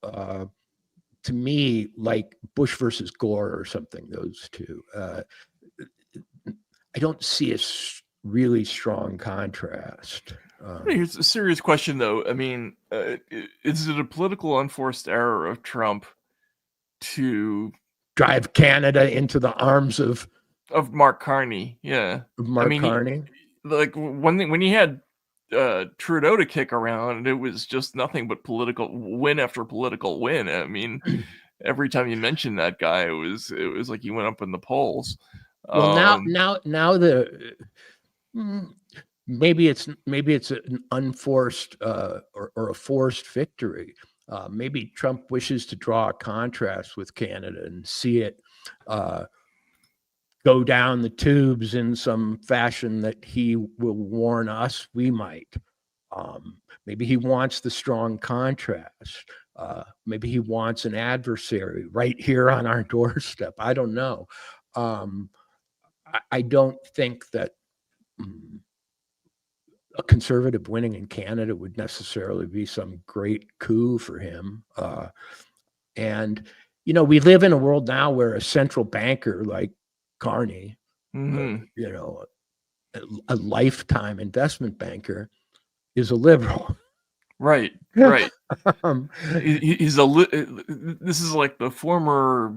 [SPEAKER 2] to me like Bush versus Gore or something. Those two. I don't see a really strong contrast.
[SPEAKER 1] Here's a serious question, though. I mean, is it a political unforced error of Trump to
[SPEAKER 2] drive Canada into the arms of
[SPEAKER 1] Mark Carney? Yeah,
[SPEAKER 2] Carney.
[SPEAKER 1] Like when he had Trudeau to kick around, it was just nothing but political win after political win. I mean, every time you mentioned that guy, it was like he went up in the polls.
[SPEAKER 2] Well, now the maybe it's an unforced or a forced victory. Maybe Trump wishes to draw a contrast with Canada and see it go down the tubes in some fashion that he will warn us we might. Maybe he wants the strong contrast. Maybe he wants an adversary right here on our doorstep. I don't know. I don't think that a conservative winning in Canada would necessarily be some great coup for him. And, we live in a world now where a central banker like Carney, a lifetime investment banker, is a liberal.
[SPEAKER 1] Right. This is like the former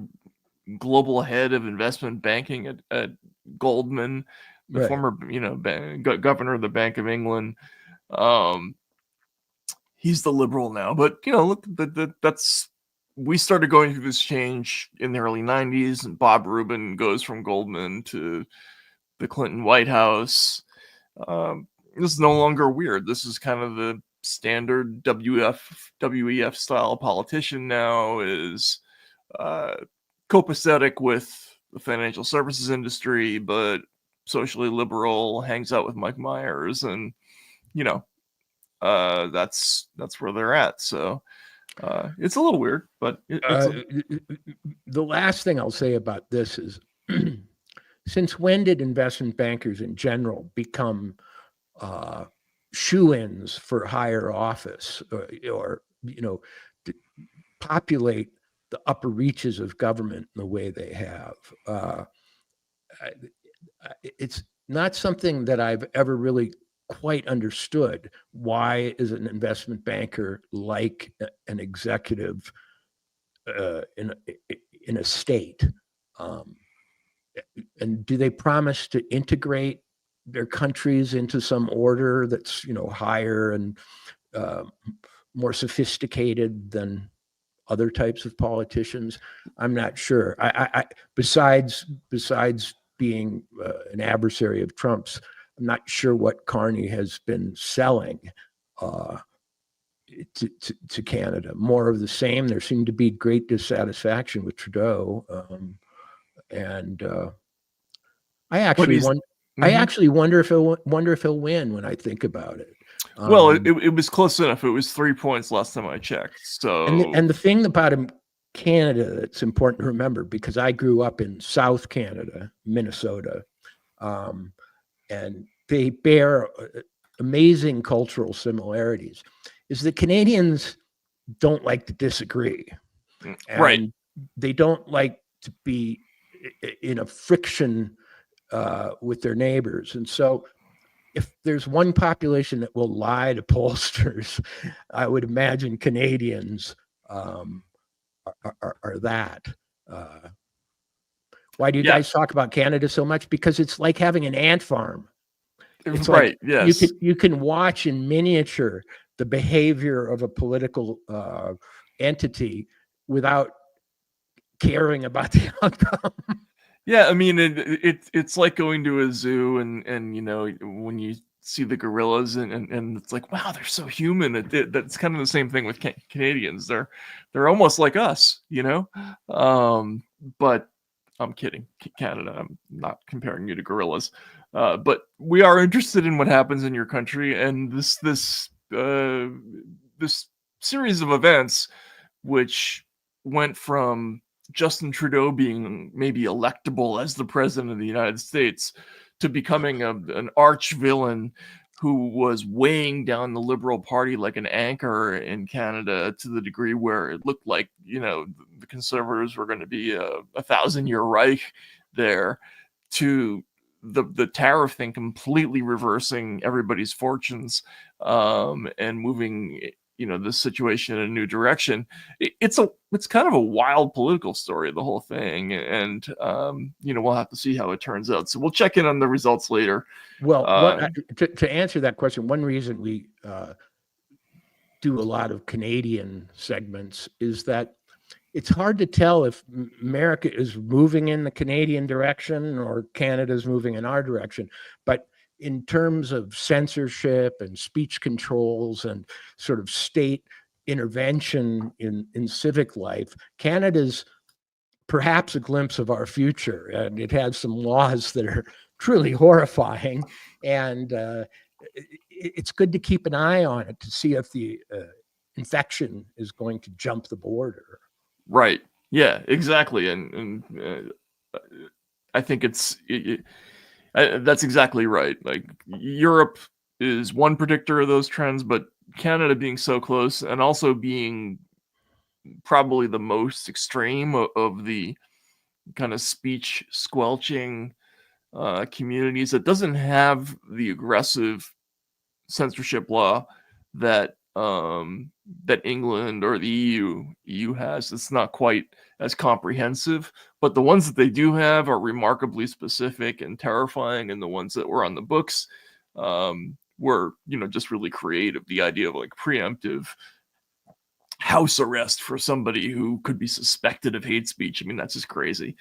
[SPEAKER 1] global head of investment banking at Goldman, the former, governor of the Bank of England. He's the liberal now, but look, that's we started going through this change in the early 90s, and Bob Rubin goes from Goldman to the Clinton White House. This is no longer weird. This is kind of the standard WEF style politician now, is copacetic with the financial services industry, but socially liberal, hangs out with Mike Myers, and that's where they're at. So it's a little weird, but
[SPEAKER 2] the last thing I'll say about this is, since when did investment bankers in general become shoo-ins for higher office, or populate the upper reaches of government in the way they have? It's not something that I've ever really quite understood. Why is an investment banker like an executive in a state? And do they promise to integrate their countries into some order that's higher and more sophisticated than other types of politicians? I'm not sure. I besides being an adversary of Trump's, I'm not sure what Carney has been selling to Canada. More of the same. There seemed to be great dissatisfaction with Trudeau, and I actually wonder if he'll win when I think about it.
[SPEAKER 1] Well, it was close enough. It was 3 points last time I checked. So,
[SPEAKER 2] and the thing about Canada that's important to remember, because I grew up in South Canada, Minnesota, and they bear amazing cultural similarities, is that Canadians don't like to disagree.
[SPEAKER 1] Right.
[SPEAKER 2] And they don't like to be in a friction with their neighbors. And so if there's one population that will lie to pollsters, I would imagine Canadians are that. Why do you guys talk about Canada so much? Because it's like having an ant farm. It's
[SPEAKER 1] right.
[SPEAKER 2] Like
[SPEAKER 1] yes.
[SPEAKER 2] you can watch in miniature the behavior of a political entity without caring about the outcome.
[SPEAKER 1] Yeah, I mean, it's like going to a zoo and when you see the gorillas and it's like, wow, they're so human. That's kind of the same thing with Canadians. They're almost like us, But I'm kidding, Canada. I'm not comparing you to gorillas, but we are interested in what happens in your country, and this series of events, which went from Justin Trudeau being maybe electable as the president of the United States to becoming an arch villain who was weighing down the Liberal Party like an anchor in Canada, to the degree where it looked like, the Conservatives were going to be a 1,000-year Reich there, to the tariff thing completely reversing everybody's fortunes and moving this situation in a new direction. It's kind of a wild political story, the whole thing, and we'll have to see how it turns out. So we'll check in on the results later.
[SPEAKER 2] Well, to answer that question, one reason we do a lot of Canadian segments is that it's hard to tell if America is moving in the Canadian direction or Canada's moving in our direction. But in terms of censorship and speech controls and sort of state intervention in civic life, Canada's perhaps a glimpse of our future. And it has some laws that are truly horrifying. And it's good to keep an eye on it to see if the infection is going to jump the border.
[SPEAKER 1] Right. Yeah, exactly. And I think that's exactly right. Like, Europe is one predictor of those trends, but Canada being so close and also being probably the most extreme of the kind of speech squelching communities that doesn't have the aggressive censorship law that England or the EU has. It's not quite as comprehensive, but the ones that they do have are remarkably specific and terrifying, and the ones that were on the books were just really creative. The idea of like preemptive house arrest for somebody who could be suspected of hate speech. I mean, that's just crazy.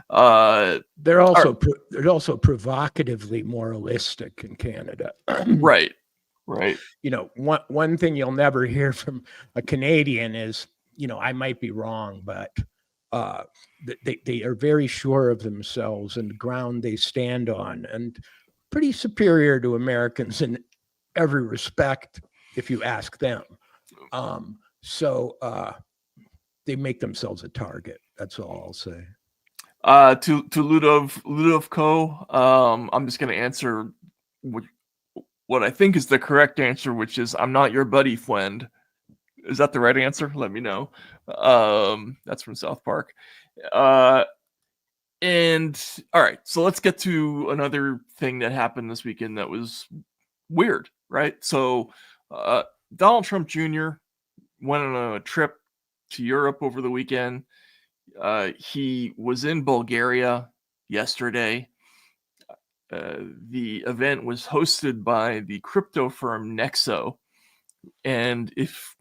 [SPEAKER 2] They're also provocatively moralistic in Canada.
[SPEAKER 1] Right.
[SPEAKER 2] You know, one thing you'll never hear from a Canadian is, you know, I might be wrong, but they are very sure of themselves and the ground they stand on, and pretty superior to Americans in every respect, if you ask them. So they make themselves a target. That's all I'll say.
[SPEAKER 1] To Ludovko, I'm just going to answer what I think is the correct answer, which is I'm not your buddy, friend. Is that the right answer? Let me know. That's from South Park. And all right, so let's get to another thing that happened this weekend that was weird, right? So Donald Trump Jr. went on a trip to Europe over the weekend. He was in Bulgaria yesterday. The event was hosted by the crypto firm Nexo. And if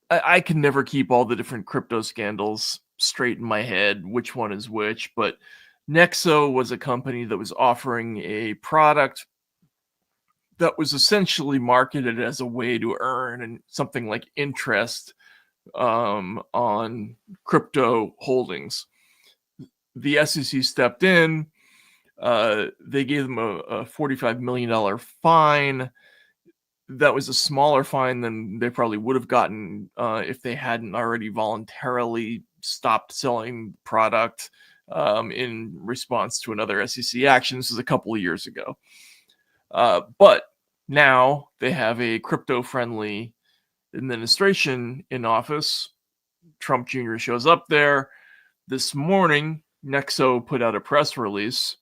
[SPEAKER 1] I can never keep all the different crypto scandals straight in my head, which one is which, but Nexo was a company that was offering a product that was essentially marketed as a way to earn something like interest on crypto holdings. The SEC stepped in. They gave them a $45 million fine. That was a smaller fine than they probably would have gotten if they hadn't already voluntarily stopped selling product in response to another SEC action. This was a couple of years ago. But now they have a crypto-friendly administration in office. Trump Jr. shows up there. This morning, Nexo put out a press release.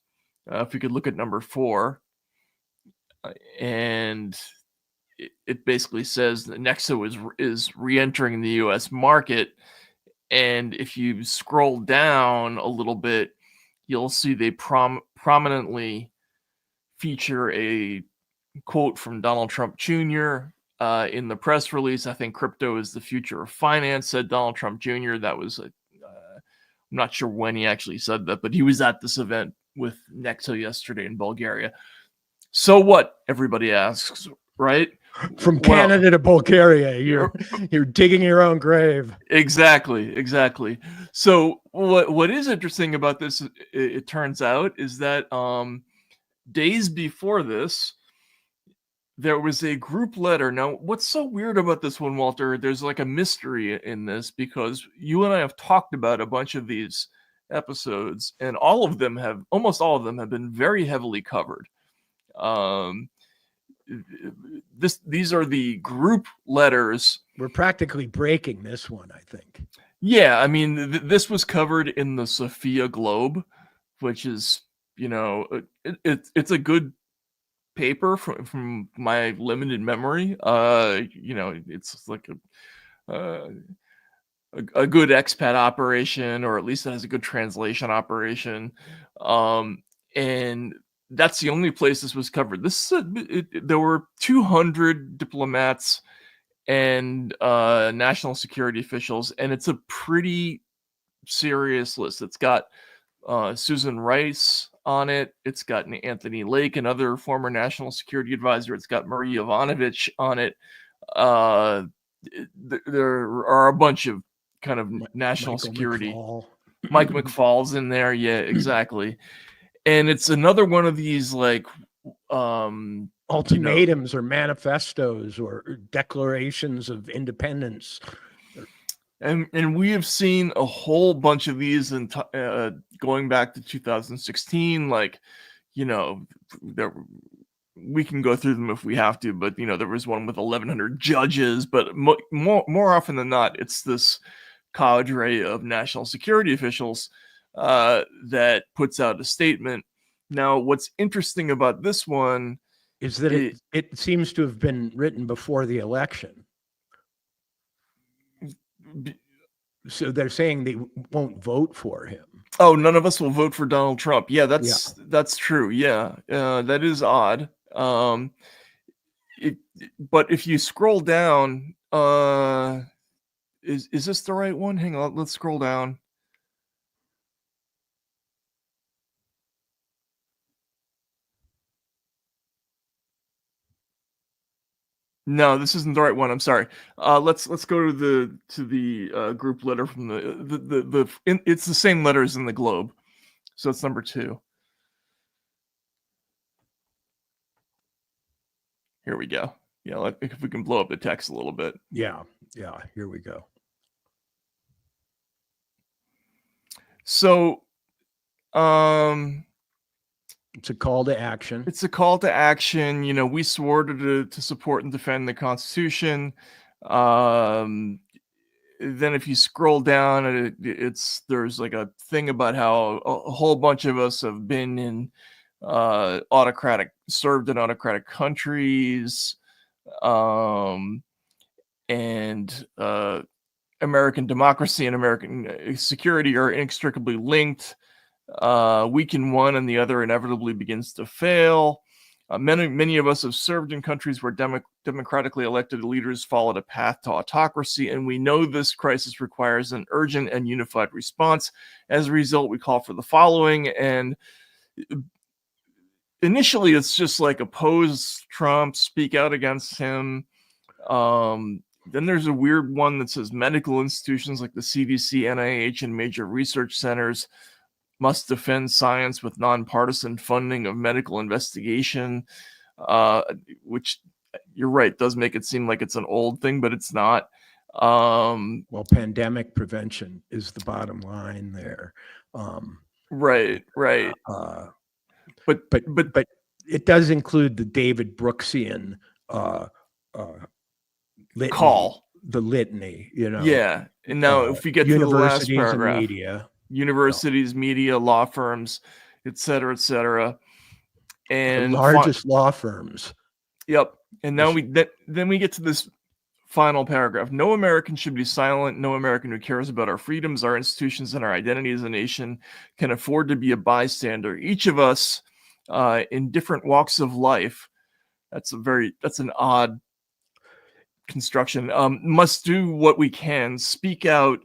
[SPEAKER 1] If we could look at number 4. And it basically says that Nexo is re-entering the U.S. market. And if you scroll down a little bit, you'll see they prominently feature a quote from Donald Trump Jr. In the press release. I think crypto is the future of finance, said Donald Trump Jr. That was, I'm not sure when he actually said that, but he was at this event with Nexo yesterday in Bulgaria. So what, everybody asks, right?
[SPEAKER 2] From Canada to Bulgaria, you're digging your own grave.
[SPEAKER 1] Exactly. So what is interesting about this, it turns out, is that days before this, there was a group letter. Now, what's so weird about this one, Walter, there's like a mystery in this, because you and I have talked about a bunch of these episodes, and almost all of them have been very heavily covered. These are the group letters.
[SPEAKER 2] We're practically breaking this one, I think.
[SPEAKER 1] Yeah, I mean, this was covered in the Sophia Globe, which is, it's a good paper from my limited memory. It's like a good expat operation, or at least it has a good translation operation. And that's the only place this was covered. There were 200 diplomats and national security officials, and it's a pretty serious list. It's got Susan Rice on it. It's got Anthony Lake, another former national security advisor. It's got Marie Yovanovitch on it. There are a bunch of kind of national security. Mike McFaul's in there. Yeah, exactly. And it's another one of these like
[SPEAKER 2] ultimatums or manifestos or declarations of independence.
[SPEAKER 1] And we have seen a whole bunch of these going back to 2016. Like, we can go through them if we have to, but there was one with 1,100 judges. But more often than not, it's this cadre of national security officials that puts out a statement. Now, what's interesting about this one
[SPEAKER 2] is that it seems to have been written before the election. So they're saying they won't vote for him.
[SPEAKER 1] Oh, none of us will vote for Donald Trump. Yeah, that's true. Yeah, that is odd. But if you scroll down, Is this the right one? Hang on, let's scroll down. No, this isn't the right one. I'm sorry. Let's go to the group letter from it's the same letters in the Globe, so it's number 2. Here we go. Yeah, if we can blow up the text a little bit.
[SPEAKER 2] Yeah. Here we go.
[SPEAKER 1] So,
[SPEAKER 2] it's a call to action.
[SPEAKER 1] It's a call to action. You know, we swore to support and defend the Constitution. Then if you scroll down, there's like a thing about how a whole bunch of us have been in served in autocratic countries, and American democracy and American security are inextricably linked. Weaken one and the other inevitably begins to fail. Many of us have served in countries where democratically elected leaders followed a path to autocracy, and we know this crisis requires an urgent and unified response. As a result, we call for the following, and initially it's just like oppose Trump, speak out against him. Then there's a weird one that says medical institutions like the CDC, NIH, and major research centers must defend science with nonpartisan funding of medical investigation, which you're right, does make it seem like it's an old thing, but it's not.
[SPEAKER 2] Well, pandemic prevention is the bottom line there.
[SPEAKER 1] Right. But
[SPEAKER 2] it does include the David Brooksian litany,
[SPEAKER 1] call.
[SPEAKER 2] The litany, you know.
[SPEAKER 1] Yeah. And now if we get to the last paragraph,
[SPEAKER 2] and media.
[SPEAKER 1] Universities, media, law firms, et cetera, and
[SPEAKER 2] the largest law firms.
[SPEAKER 1] Yep. And now then we get to this final paragraph. No American should be silent. No American who cares about our freedoms, our institutions, and our identity as a nation can afford to be a bystander. Each of us, in different walks of life, that's an odd construction, must do what we can, speak out,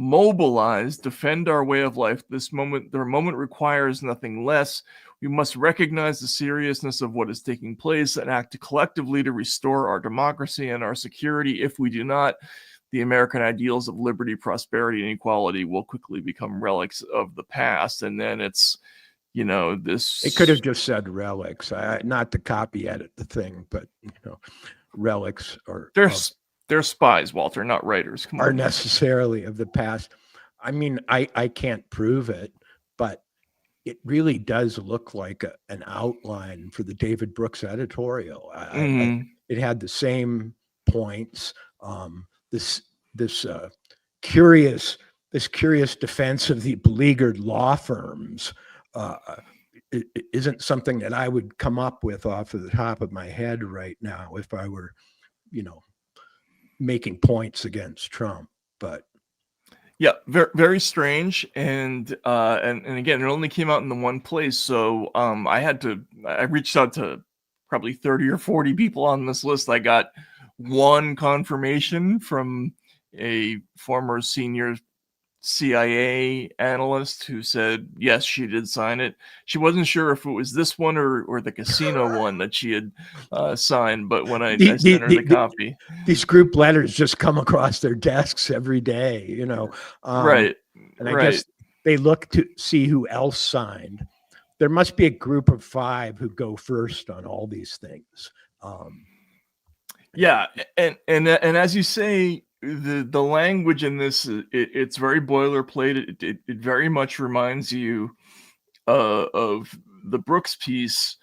[SPEAKER 1] mobilize, defend our way of life. The moment requires nothing less. We must recognize the seriousness of what is taking place and act collectively to restore our democracy and our security. If we do not, the American ideals of liberty, prosperity, and equality will quickly become relics of the past. And then it's, you know, this.
[SPEAKER 2] It could have just said relics, not to copy edit the thing, but you know, relics are.
[SPEAKER 1] They're spies, Walter, not writers. Come
[SPEAKER 2] are
[SPEAKER 1] on.
[SPEAKER 2] Necessarily of the past. I mean, I can't prove it, but it really does look like an outline for the David Brooks editorial. It had the same points. This curious defense of the beleaguered law firms it isn't something that I would come up with off of the top of my head right now if I were, you know, making points against Trump. But
[SPEAKER 1] yeah, very, very strange. And again, it only came out in the one place. So I reached out to probably 30 or 40 people on this list. I got one confirmation from a former senior CIA analyst who said, yes, she did sign it. She wasn't sure if it was this one or the casino one that she had signed. But when I sent her the copy.
[SPEAKER 2] These group letters just come across their desks every day, you know.
[SPEAKER 1] Right.
[SPEAKER 2] And I guess they look to see who else signed. There must be a group of 5 who go first on all these things.
[SPEAKER 1] Yeah. And as you say, the language in this, it's very boilerplate. It very much reminds you of the Brooks piece,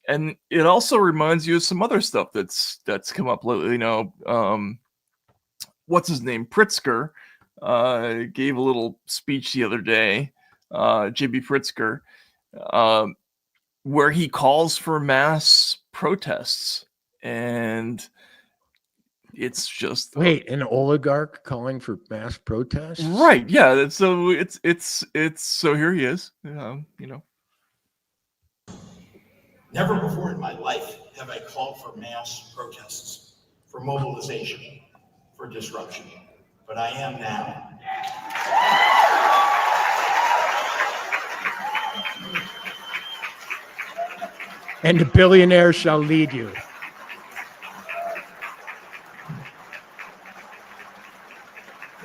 [SPEAKER 1] and it also reminds you of some other stuff that's come up lately. You know, what's his name? Pritzker gave a little speech the other day, J.B. Pritzker, where he calls for mass protests, and it's just
[SPEAKER 2] an oligarch calling for mass protests,
[SPEAKER 1] right? Yeah. So it's so here he is. You know,
[SPEAKER 15] never before in my life have I called for mass protests, for mobilization, for disruption. but I am now.
[SPEAKER 2] And the billionaire shall lead you.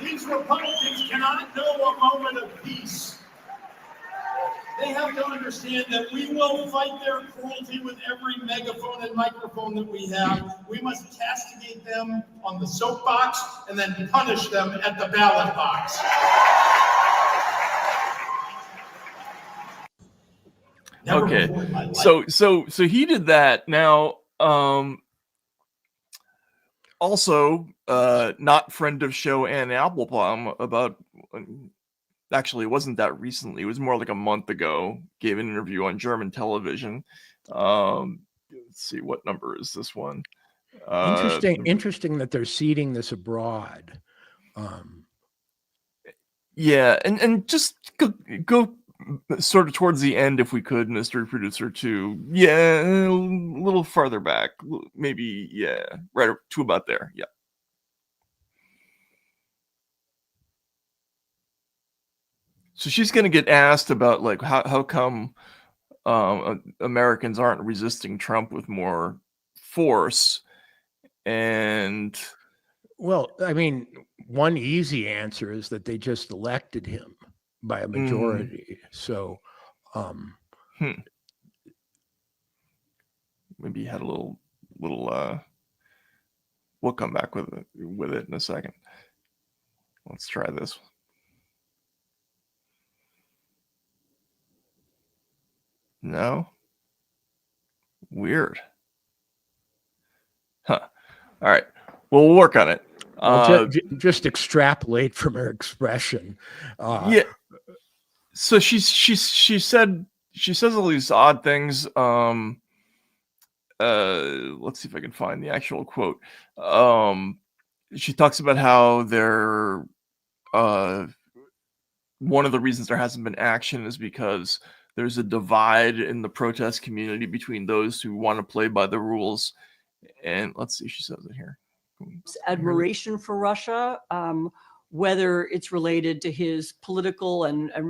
[SPEAKER 15] These Republicans cannot know a moment of peace. They have to understand that we will fight their cruelty with every megaphone and microphone that we have. We must castigate them on the soapbox and then punish them at the ballot box.
[SPEAKER 1] Okay, so he did that. Now, also, not friend of show Ann Applebaum about. Actually, it wasn't that recently. It was more like a month ago. Gave an interview on German television. Let's see, what number is this one?
[SPEAKER 2] Interesting that they're seeding this abroad.
[SPEAKER 1] Yeah, and just go sort of towards the end, if we could, Mr. Producer, too. Yeah, a little farther back, maybe. Yeah, right to about there. Yeah. So she's going to get asked about like how come Americans aren't resisting Trump with more force, and
[SPEAKER 2] well, I mean, one easy answer is that they just elected him by a majority. So
[SPEAKER 1] maybe he had a little. We'll come back with it in a second. Let's try this. No. Weird. Huh. All right. Well, we'll work on it.
[SPEAKER 2] Well, just extrapolate from her expression.
[SPEAKER 1] Yeah. So she says all these odd things. Let's see if I can find the actual quote. She talks about how they're one of the reasons there hasn't been action is because there's a divide in the protest community between those who want to play by the rules. And let's see, she says it here.
[SPEAKER 16] Admiration for Russia, whether it's related to his political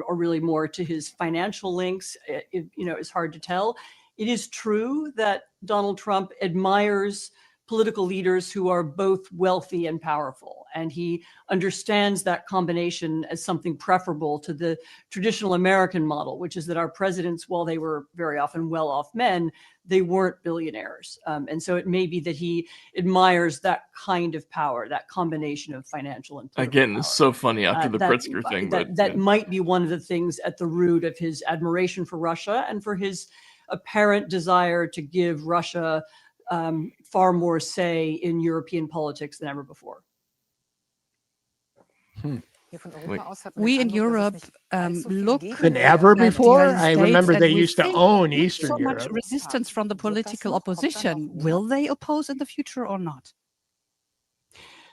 [SPEAKER 16] or really more to his financial links, is hard to tell. It is true that Donald Trump admires political leaders who are both wealthy and powerful, and he understands that combination as something preferable to the traditional American model, which is that our presidents, while they were very often well-off men, they weren't billionaires. And so it may be that he admires that kind of power, that combination of financial and political
[SPEAKER 1] Again, it's so funny after the Pritzker thing.
[SPEAKER 16] That might be one of the things at the root of his admiration for Russia and for his apparent desire to give Russia far more say in European politics than ever before.
[SPEAKER 17] We in Europe look
[SPEAKER 2] than ever
[SPEAKER 17] at the
[SPEAKER 2] before.
[SPEAKER 17] United
[SPEAKER 2] I
[SPEAKER 17] States
[SPEAKER 2] remember
[SPEAKER 17] and
[SPEAKER 2] they
[SPEAKER 17] we
[SPEAKER 2] used to
[SPEAKER 17] think,
[SPEAKER 2] own
[SPEAKER 17] "Not
[SPEAKER 2] Eastern
[SPEAKER 17] so
[SPEAKER 2] Europe."
[SPEAKER 17] much resistance from the political opposition. Will they oppose in the future or not?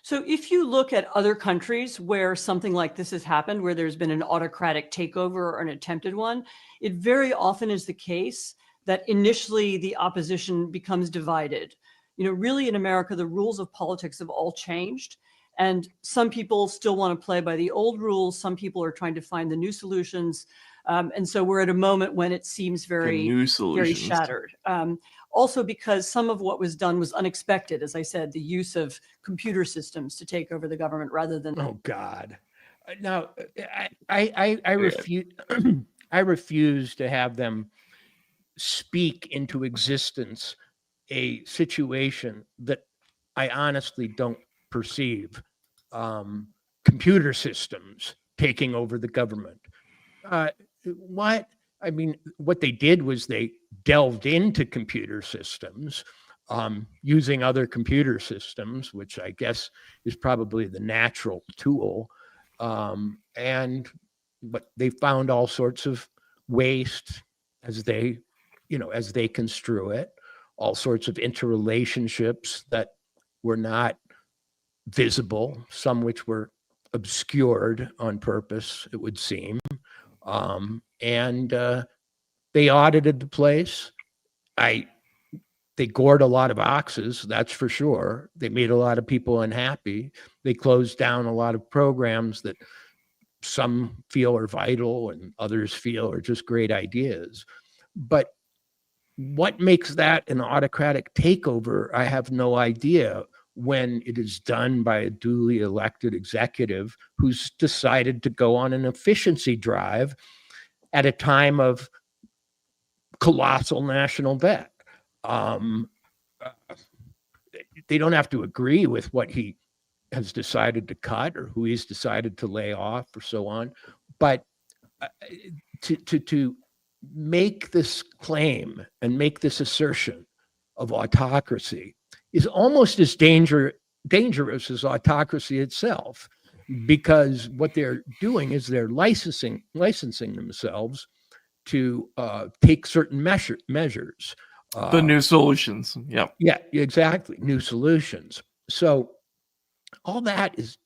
[SPEAKER 16] So if you look at other countries where something like this has happened, where there's been an autocratic takeover or an attempted one, it very often is the case that initially the opposition becomes divided. Really in America, the rules of politics have all changed. And some people still want to play by the old rules. Some people are trying to find the new solutions. And so we're at a moment when it seems very shattered. Also because some of what was done was unexpected. As I said, the use of computer systems to take over the government rather than...
[SPEAKER 2] Oh, God. Now, I refuse. I refuse to have them speak into existence a situation that I honestly don't perceive. Computer systems taking over the government. What they did was they delved into computer systems, using other computer systems, which I guess is probably the natural tool. But they found all sorts of waste as they construe it, all sorts of interrelationships that were not visible, some which were obscured on purpose, it would seem. They audited the place. I They gored a lot of oxes, that's for sure. They made a lot of people unhappy. They closed down a lot of programs that some feel are vital and others feel are just great ideas. But what makes that an autocratic takeover? I have no idea, when it is done by a duly elected executive who's decided to go on an efficiency drive at a time of colossal national debt. They don't have to agree with what he has decided to cut or who he's decided to lay off or so on. But to make this claim and make this assertion of autocracy is almost as dangerous as autocracy itself, because what they're doing is they're licensing themselves to take certain measures.
[SPEAKER 1] The new solutions. Yeah.
[SPEAKER 2] Yeah, exactly. New solutions. So all that is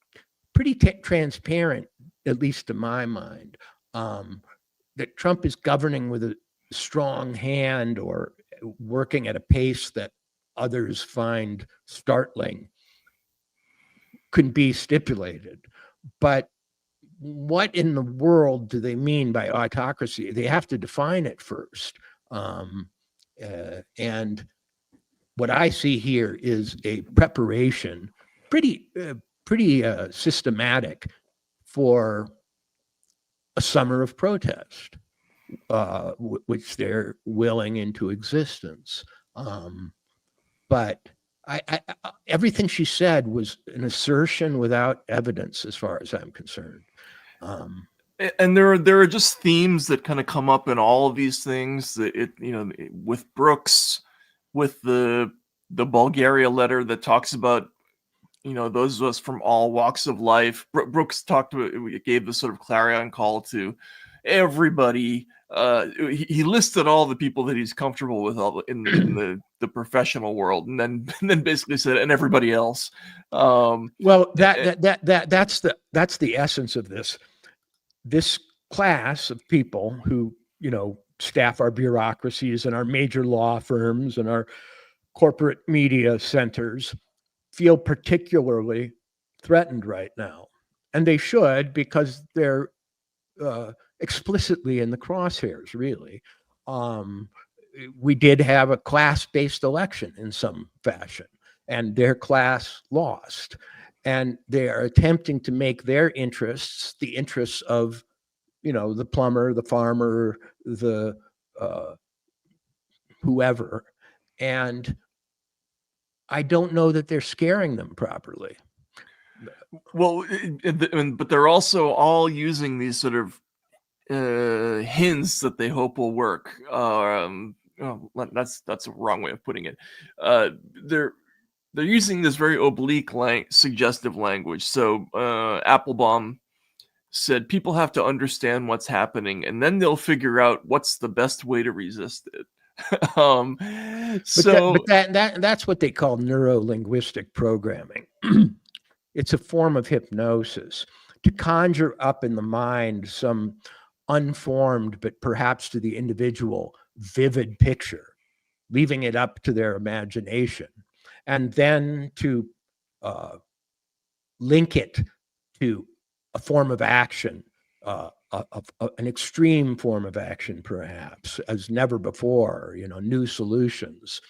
[SPEAKER 2] pretty transparent, at least to my mind, that Trump is governing with a strong hand or working at a pace that others find startling could be stipulated. But what in the world do they mean by autocracy? They have to define it first. And what I see here is a preparation, pretty systematic, for a summer of protest, which they're willing into existence. But everything she said was an assertion without evidence, as far as I'm concerned.
[SPEAKER 1] And there are just themes that kind of come up in all of these things. That with Brooks, with the Bulgaria letter that talks about those of us from all walks of life. Brooks gave the sort of clarion call to everybody. He listed all the people that he's comfortable with in the professional world, and then basically said, and everybody else.
[SPEAKER 2] Well, that's the essence of this class of people who staff our bureaucracies and our major law firms and our corporate media centers feel particularly threatened right now. And they should, because they're explicitly in the crosshairs, really. We did have a class-based election in some fashion, and their class lost. And they are attempting to make their interests the interests of, the plumber, the farmer, the whoever. And I don't know that they're scaring them properly.
[SPEAKER 1] Well, but they're also all using these sort of hints that they hope will work. That's a wrong way of putting it. They're using this very oblique, suggestive language. So Applebaum said people have to understand what's happening, and then they'll figure out what's the best way to resist it.
[SPEAKER 2] That's what they call neuro-linguistic programming. It's a form of hypnosis to conjure up in the mind some unformed, but perhaps to the individual, vivid picture, leaving it up to their imagination, and then to link it to a form of action, an extreme form of action, perhaps, as never before, new solutions.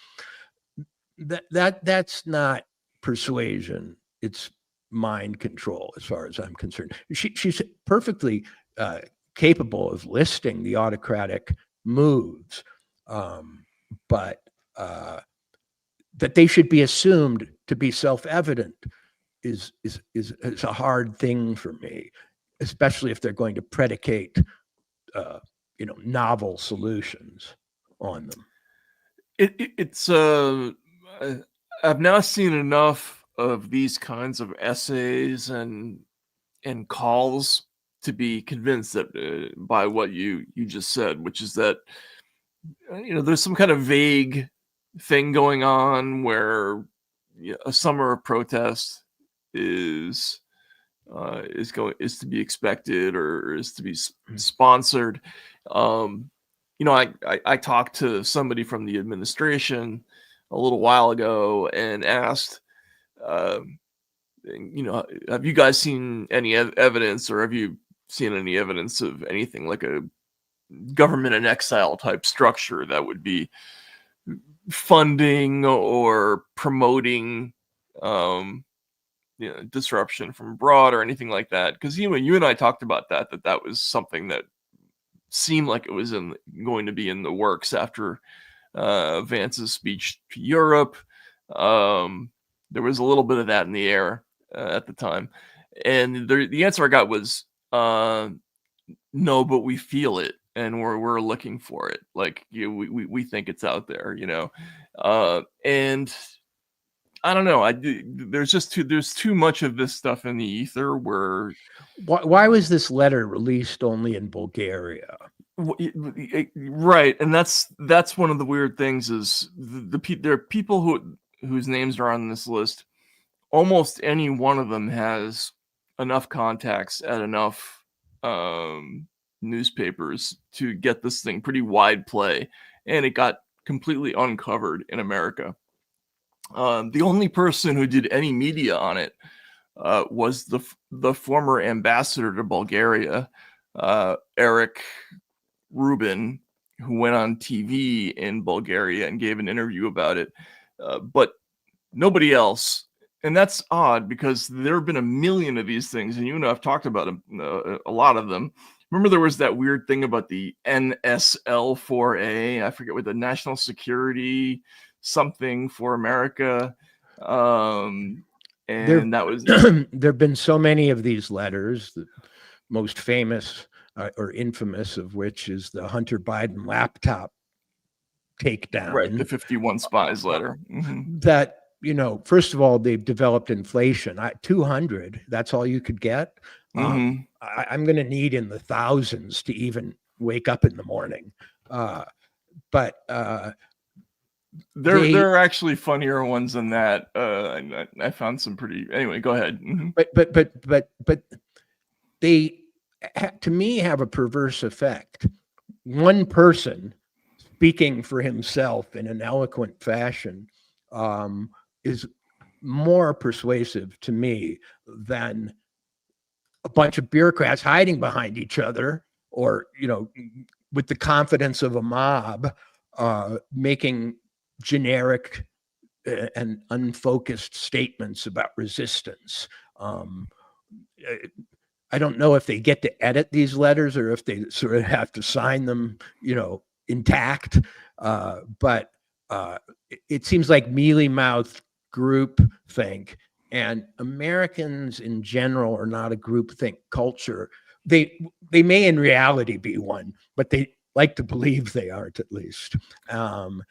[SPEAKER 2] That's not persuasion. It's mind control, as far as I'm concerned. She's perfectly capable of listing the autocratic moves, but that they should be assumed to be self-evident is a hard thing for me, especially if they're going to predicate novel solutions on them.
[SPEAKER 1] It's I've now seen enough of these kinds of essays and calls to be convinced that by what you just said, which is that there's some kind of vague thing going on where a summer of protest is to be expected or is to be sponsored. I talked to somebody from the administration a little while ago and asked, have you guys seen any evidence, or have you seen any evidence of anything like a government in exile type structure that would be funding or promoting disruption from abroad or anything like that? Because you and I talked about that was something that seemed like it was going to be in the works after Vance's speech to Europe. There was a little bit of that in the air at the time, and the answer I got was no, but we feel it and we're looking for it. Like we think it's out there, and I don't know. There's too much of this stuff in the ether. Where
[SPEAKER 2] why was this letter released only in Bulgaria?
[SPEAKER 1] Right, and that's one of the weird things is there are people whose names are on this list. Almost any one of them has enough contacts at enough newspapers to get this thing pretty wide play, and it got completely uncovered in America. The only person who did any media on it was the former ambassador to Bulgaria, Eric Rubin, who went on TV in Bulgaria and gave an interview about it, but nobody else. And that's odd because there have been a million of these things, and you and I have talked about a lot of them. Remember, there was that weird thing about the NSL4A. I forget what the National Security something for America. And that was
[SPEAKER 2] there have been so many of these letters. The most famous or infamous of which is the Hunter Biden laptop takedown.
[SPEAKER 1] Right, the 51 spies letter. Mm-hmm.
[SPEAKER 2] That, first of all, they've developed inflation. 200, that's all you could get.
[SPEAKER 1] Mm-hmm.
[SPEAKER 2] I'm going to need in the thousands to even wake up in the morning. But
[SPEAKER 1] there are actually funnier ones than that. I found some pretty. Anyway, go ahead. Mm-hmm.
[SPEAKER 2] But they, to me, have a perverse effect. One person speaking for himself in an eloquent fashion is more persuasive to me than a bunch of bureaucrats hiding behind each other, or with the confidence of a mob, making generic and unfocused statements about resistance. I don't know if they get to edit these letters or if they sort of have to sign them, intact. But it seems like mealy-mouthed group think, and Americans in general are not a groupthink culture. They may in reality be one, but they like to believe they aren't, at least. The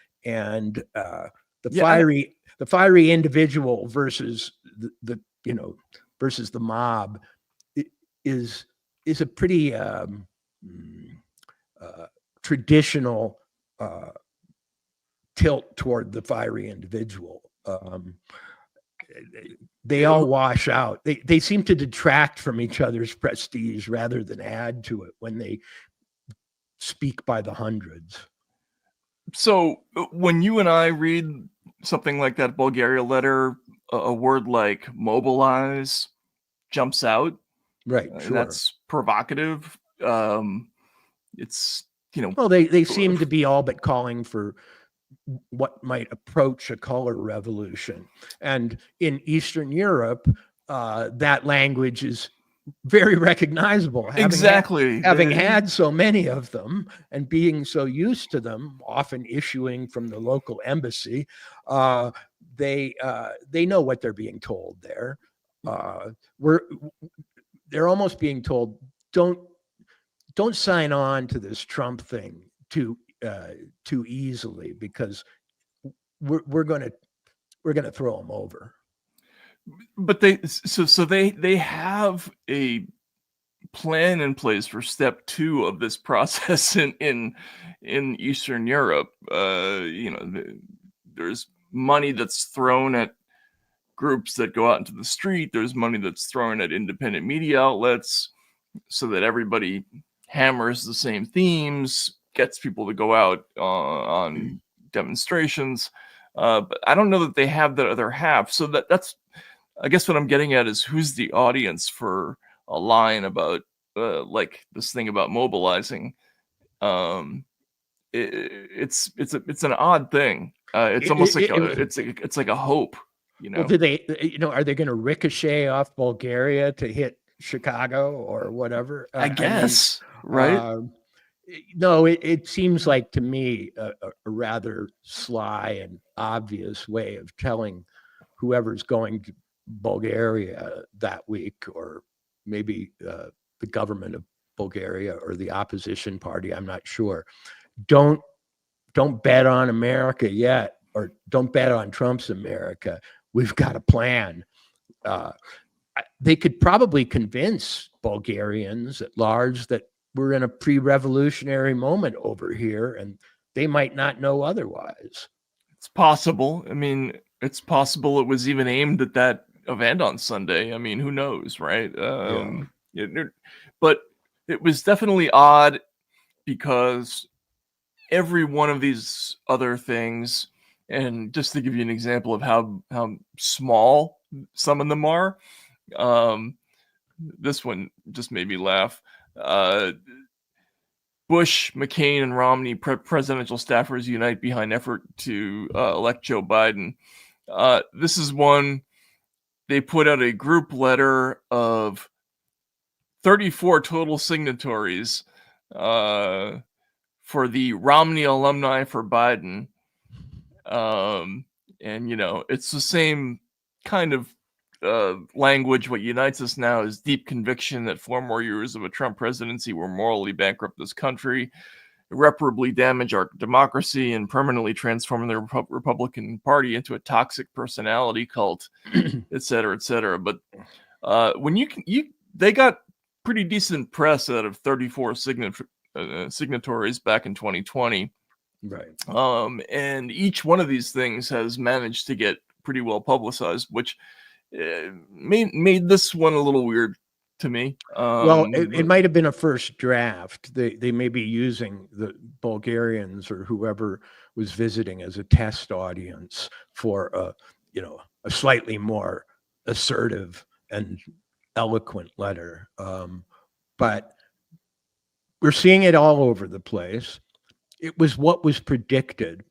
[SPEAKER 2] fiery individual versus versus the mob is a pretty traditional tilt toward the fiery individual. They all wash out. They seem to detract from each other's prestige rather than add to it when they speak by the hundreds.
[SPEAKER 1] So when you and I read something like that Bulgaria letter, a word like mobilize jumps out.
[SPEAKER 2] Right.
[SPEAKER 1] And that's provocative. It's,
[SPEAKER 2] well, they seem to be all but calling for what might approach a color revolution. And in Eastern Europe, that language is very recognizable. Having had so many of them and being so used to them, often issuing from the local embassy, they know what they're being told there. They're almost being told, don't sign on to this Trump thing too easily, because we're going to throw them over.
[SPEAKER 1] But they have a plan in place for step 2 of this process in Eastern Europe. There's money that's thrown at groups that go out into the street. There's money that's thrown at independent media outlets so that everybody hammers the same themes, gets people to go out on demonstrations. But I don't know that they have the other half. So that's, I guess what I'm getting at is who's the audience for a line about like this thing about mobilizing. It's an odd thing. It's almost like it's like a hope, you know.
[SPEAKER 2] Well, do they, are they going to ricochet off Bulgaria to hit Chicago or whatever?
[SPEAKER 1] I guess, right?
[SPEAKER 2] No, it seems like to me a rather sly and obvious way of telling whoever's going to Bulgaria that week, or maybe the government of Bulgaria or the opposition party, I'm not sure. Don't bet on America yet, or don't bet on Trump's America. We've got a plan. They could probably convince Bulgarians at large that we're in a pre-revolutionary moment over here, and they might not know otherwise.
[SPEAKER 1] It's possible. I mean, it's possible it was even aimed at that event on Sunday. I mean, who knows, right? But it was definitely odd because every one of these other things, and just to give you an example of how small some of them are, this one just made me laugh. Bush, McCain, and Romney presidential staffers unite behind effort to elect Joe Biden. This is one, they put out a group letter of 34 total signatories for the Romney alumni for Biden. And, it's the same kind of language. What unites us now is deep conviction that 4 more years of a Trump presidency will morally bankrupt this country, irreparably damage our democracy, and permanently transform the Republican Party into a toxic personality cult, et cetera, et cetera. But when they got pretty decent press out of 34 signatories back in 2020.
[SPEAKER 2] Right.
[SPEAKER 1] And each one of these things has managed to get pretty well publicized, which made this one a little weird to me.
[SPEAKER 2] Well, it might have been a first draft. They may be using the Bulgarians or whoever was visiting as a test audience for a slightly more assertive and eloquent letter. But we're seeing it all over the place. It was what was predicted,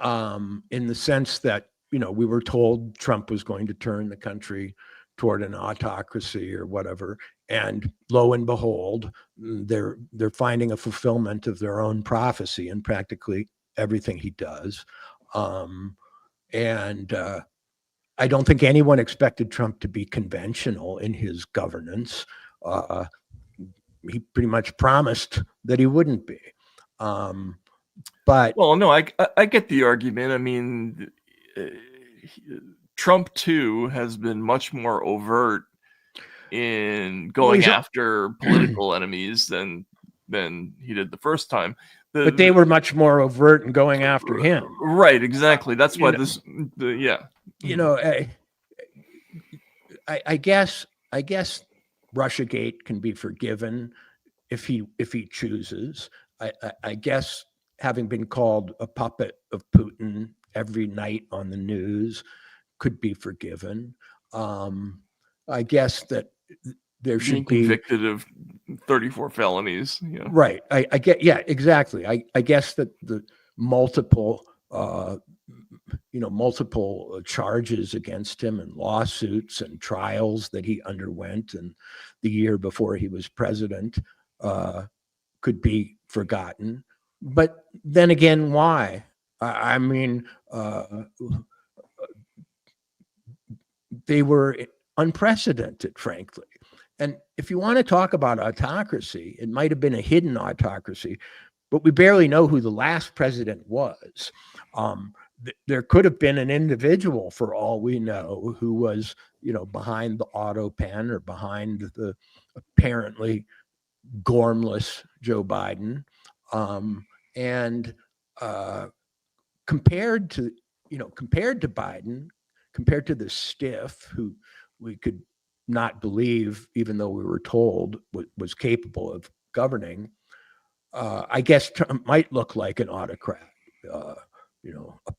[SPEAKER 2] in the sense that, we were told Trump was going to turn the country toward an autocracy or whatever. And lo and behold, they're finding a fulfillment of their own prophecy in practically everything he does. And I don't think anyone expected Trump to be conventional in his governance. He pretty much promised that he wouldn't be. But
[SPEAKER 1] well, no, I get the argument. I mean, Trump too has been much more overt in going after political enemies than he did the first time.
[SPEAKER 2] But they were much more overt in going after him.
[SPEAKER 1] Right, exactly. That's why
[SPEAKER 2] I guess Russiagate can be forgiven if he chooses. I guess having been called a puppet of Putin every night on the news could be forgiven. I guess that there should be
[SPEAKER 1] convicted of 34 felonies. Yeah.
[SPEAKER 2] Right. I get. Yeah, exactly. I guess that the multiple charges against him and lawsuits and trials that he underwent in the year before he was president could be forgotten. But then again, why? I mean, they were unprecedented, frankly. And if you want to talk about autocracy, it might have been a hidden autocracy, but we barely know who the last president was. There could have been an individual, for all we know, who was, behind the auto pen or behind the apparently gormless Joe Biden. And compared to Biden, compared to the stiff who we could not believe, even though we were told was capable of governing, I guess Trump might look like an autocrat, a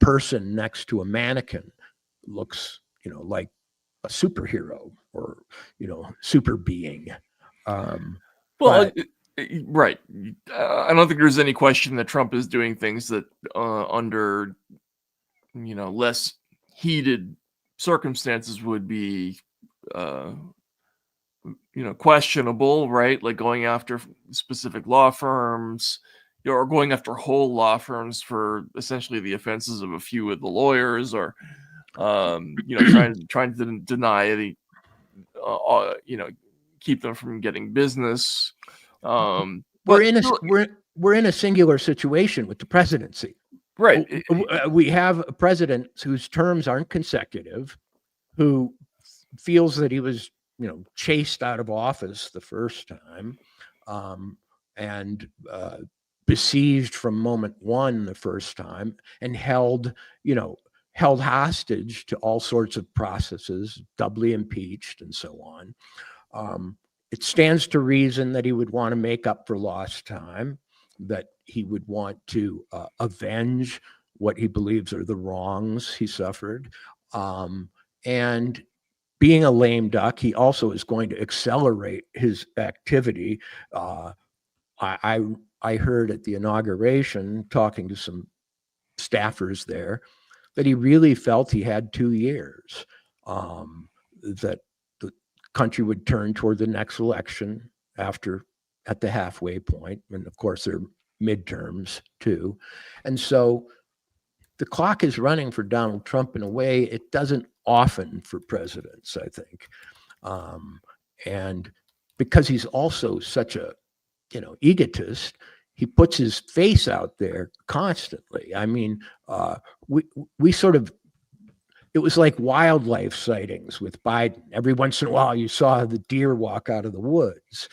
[SPEAKER 2] person next to a mannequin looks, like a superhero or, super being.
[SPEAKER 1] Well, right. I don't think there's any question that Trump is doing things that under, less heated circumstances would be, questionable, right? Like going after specific law firms, or going after whole law firms for essentially the offenses of a few of the lawyers, or trying to deny the, keep them from getting business.
[SPEAKER 2] We're in a singular situation with the presidency.
[SPEAKER 1] Right.
[SPEAKER 2] We have a president whose terms aren't consecutive, who feels that he was, chased out of office the first time, and besieged from moment one the first time, and held hostage to all sorts of processes, doubly impeached, and so on. It stands to reason that he would want to make up for lost time, that he would want to avenge what he believes are the wrongs he suffered. And being a lame duck, he also is going to accelerate his activity. I heard at the inauguration, talking to some staffers there, that he really felt he had 2 years, that the country would turn toward the next election at the halfway point. And of course, there are midterms too. And so the clock is running for Donald Trump in a way it doesn't often for presidents, I think. And because he's also such a, egotist, he puts his face out there constantly. I mean, we sort of, it was like wildlife sightings with Biden. Every once in a while, you saw the deer walk out of the woods.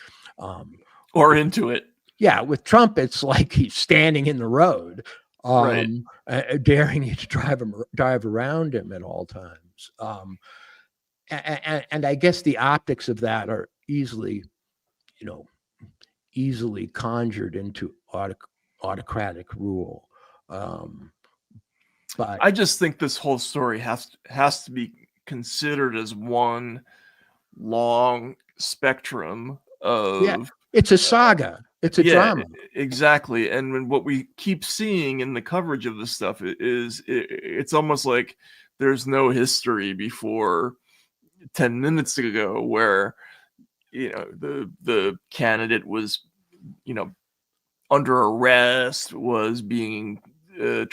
[SPEAKER 1] Or into it.
[SPEAKER 2] Yeah, with Trump, it's like he's standing in the road,
[SPEAKER 1] Right.
[SPEAKER 2] daring you to drive around him at all times. And I guess the optics of that are easily conjured into autocratic rule. But
[SPEAKER 1] I just think this whole story has to be considered as one long spectrum of.
[SPEAKER 2] It's a saga. It's a drama.
[SPEAKER 1] Exactly. And what we keep seeing in the coverage of this stuff is it's almost like there's no history before 10 minutes ago where, the candidate was, under arrest, was being they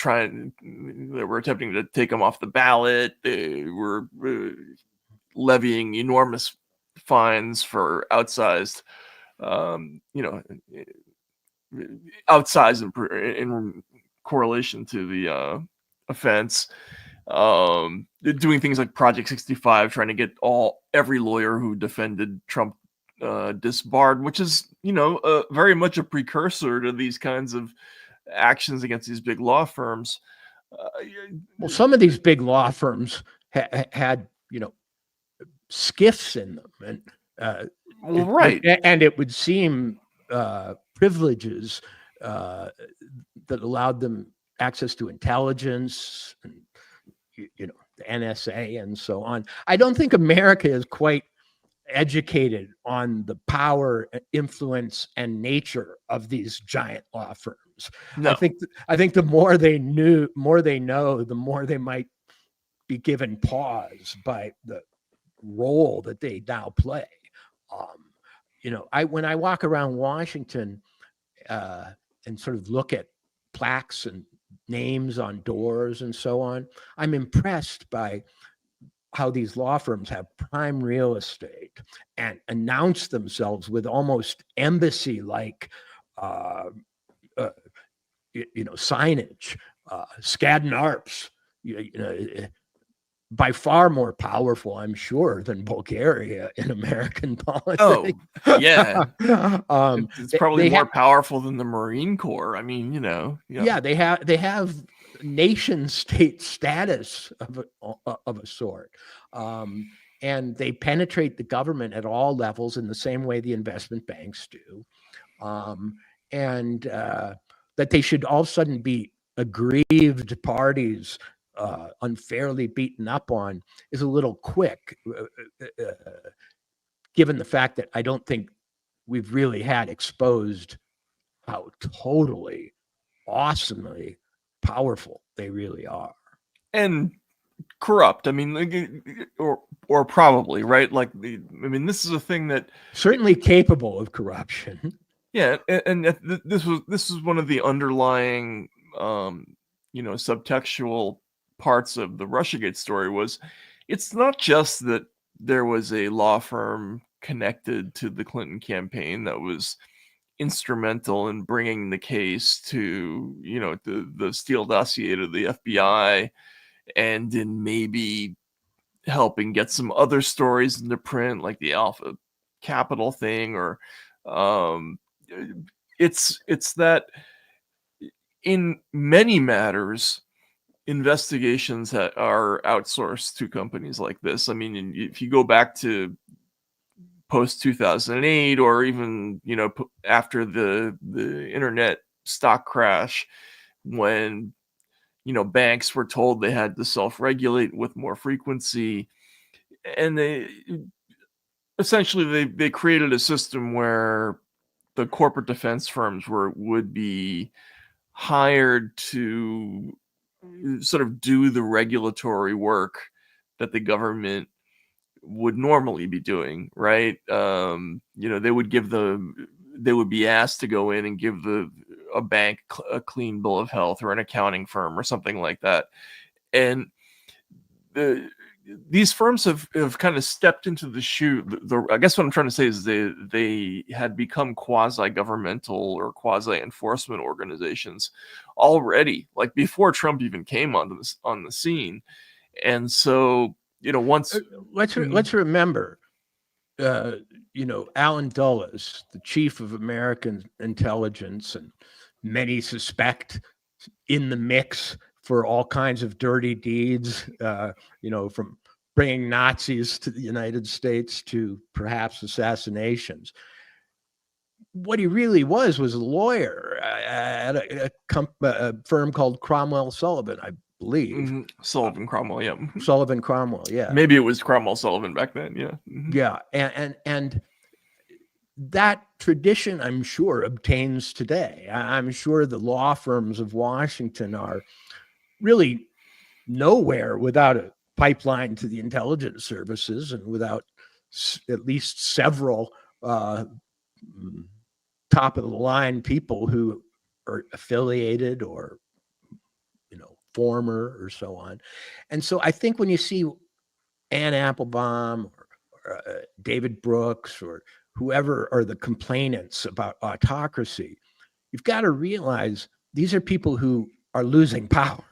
[SPEAKER 1] were attempting to take him off the ballot. They were levying enormous fines for outsized, outsized in correlation to the offense. Doing things like Project 65, trying to get every lawyer who defended Trump disbarred, which is, very much a precursor to these kinds of actions against these big law firms.
[SPEAKER 2] Well, some of these big law firms had, skiffs in them, and
[SPEAKER 1] right,
[SPEAKER 2] and it would seem privileges that allowed them access to intelligence, and the NSA and so on. I don't think America is quite educated on the power, influence, and nature of these giant law firms.
[SPEAKER 1] No.
[SPEAKER 2] I think the more they know, the more they might be given pause by the role that they now play. When I walk around Washington and sort of look at plaques and names on doors and so on, I'm impressed by how these law firms have prime real estate and announce themselves with almost embassy-like, signage. Skadden Arps, by far more powerful, I'm sure, than Bulgaria in American politics.
[SPEAKER 1] Oh, yeah. It's probably more powerful than the Marine Corps. I mean,
[SPEAKER 2] Yeah, they have nation state status of a sort. And they penetrate the government at all levels in the same way the investment banks do. And that they should all of a sudden be aggrieved parties unfairly beaten up on is a little quick, given the fact that I don't think we've really had exposed how totally, awesomely powerful they really are.
[SPEAKER 1] And corrupt. I mean, or probably, right? Like, I mean, this is a thing that
[SPEAKER 2] certainly capable of corruption.
[SPEAKER 1] Yeah, and this was one of the underlying, subtextual parts of the Russiagate story. Was it's not just that there was a law firm connected to the Clinton campaign that was instrumental in bringing the case to, the Steele dossier to the FBI, and in maybe helping get some other stories into print, like the Alpha Capital thing, or it's that in many matters, investigations that are outsourced to companies like this. I mean, if you go back to post 2008, or even after the internet stock crash, when banks were told they had to self-regulate with more frequency, and they created a system where the corporate defense firms would be hired to sort of do the regulatory work that the government would normally be doing, right? They would be asked to go in and give a bank a clean bill of health, or an accounting firm or something like that. And these firms have kind of stepped into the shoe. I guess what I'm trying to say is they had become quasi-governmental or quasi-enforcement organizations already, like before Trump even came on the scene. And so, once
[SPEAKER 2] let's remember, Alan Dulles, the chief of American intelligence, and many suspect in the mix for all kinds of dirty deeds, from bringing Nazis to the United States to perhaps assassinations. What he really was a lawyer at a firm called Cromwell Sullivan, I believe.
[SPEAKER 1] Sullivan Cromwell, yeah.
[SPEAKER 2] Sullivan Cromwell, yeah.
[SPEAKER 1] Maybe it was Cromwell Sullivan back then, yeah.
[SPEAKER 2] Yeah, and that tradition, I'm sure, obtains today. I'm sure the law firms of Washington are really nowhere without a pipeline to the intelligence services, and without at least several top of the line people who are affiliated or former or so on. And so I think when you see Ann Applebaum or David Brooks or whoever are the complainants about autocracy, you've got to realize these are people who are losing power.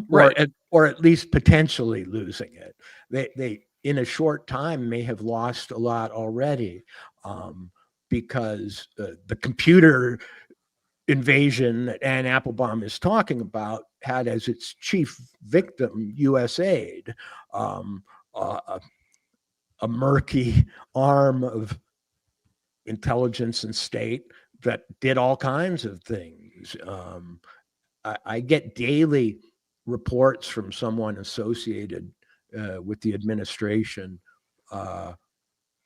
[SPEAKER 1] Right.
[SPEAKER 2] or at least potentially losing it. They in a short time may have lost a lot already, because the computer invasion that Ann Applebaum is talking about had as its chief victim USAID, a murky arm of intelligence and state that did all kinds of things. I get daily reports from someone associated with the administration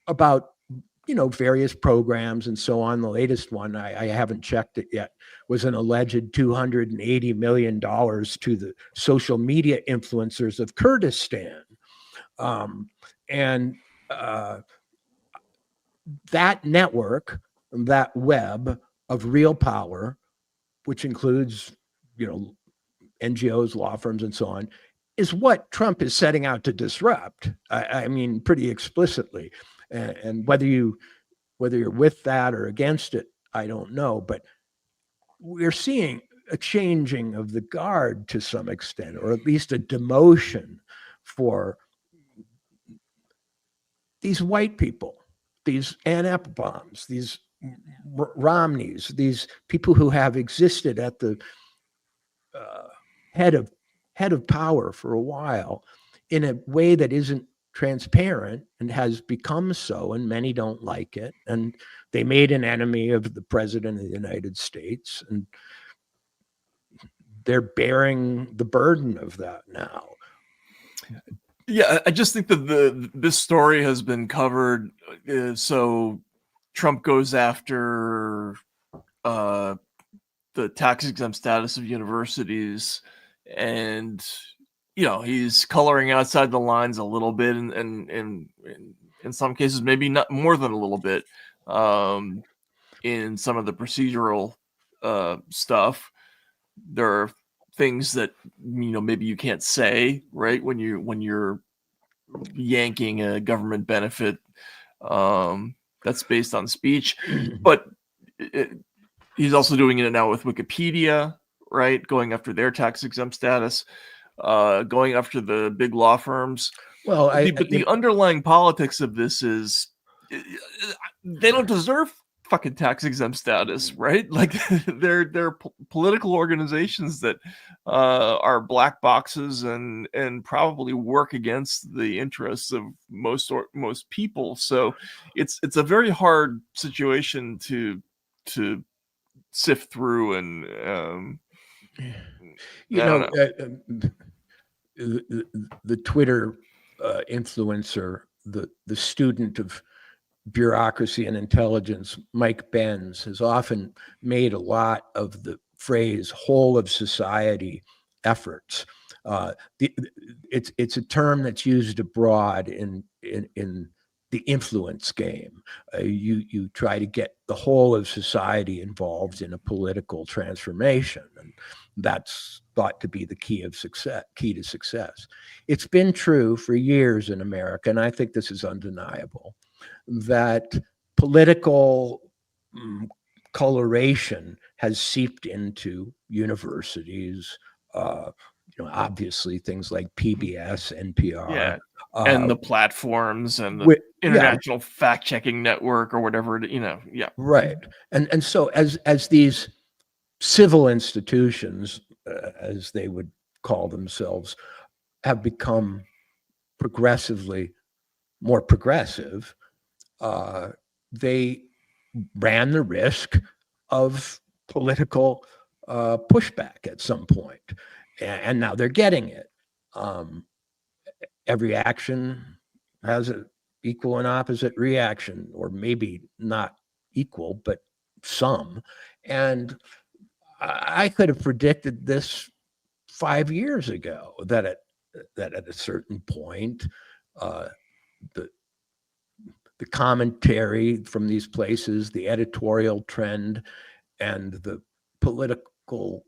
[SPEAKER 2] about various programs and so on. The latest one, I haven't checked it yet, was an alleged $280 million to the social media influencers of Kurdistan. And that network, that web of real power, which includes NGOs, law firms, and so on, is what Trump is setting out to disrupt. I mean, pretty explicitly. And whether you're with that or against it, I don't know. But we're seeing a changing of the guard to some extent, or at least a demotion for these white people, these Ann Applebaums, these Romneys, these people who have existed at the head of power for a while in a way that isn't transparent and has become so, and many don't like it. And they made an enemy of the president of the United States. And they're bearing the burden of that now.
[SPEAKER 1] Yeah, I just think that this story has been covered. So Trump goes after the tax exempt status of universities, and he's coloring outside the lines a little bit, and in some cases maybe not more than a little bit, in some of the procedural stuff. There are things that maybe you can't say, right, when you're yanking a government benefit that's based on speech. But he's also doing it now with Wikipedia, right, going after their tax exempt status, going after the big law firms.
[SPEAKER 2] Well,
[SPEAKER 1] but the underlying politics of this is they don't deserve fucking tax exempt status, right? Like they're political organizations that are black boxes and probably work against the interests of most people. So it's a very hard situation to sift through, and
[SPEAKER 2] the Twitter influencer, the student of bureaucracy and intelligence, Mike Benz, has often made a lot of the phrase whole of society efforts. It's a term that's used abroad in the influence game. You try to get the whole of society involved in a political transformation, and that's thought to be the key to success. It's been true for years in America, and I think this is undeniable, that political coloration has seeped into universities. Obviously things like PBS, NPR,
[SPEAKER 1] and the platforms and the international fact-checking network or whatever.
[SPEAKER 2] Right. And so as these civil institutions, as they would call themselves, have become progressively more progressive, they ran the risk of political pushback at some point, and now they're getting it. Every action has an equal and opposite reaction, or maybe not equal, but some. And I could have predicted this 5 years ago, that at a certain point, the commentary from these places, the editorial trend, and the political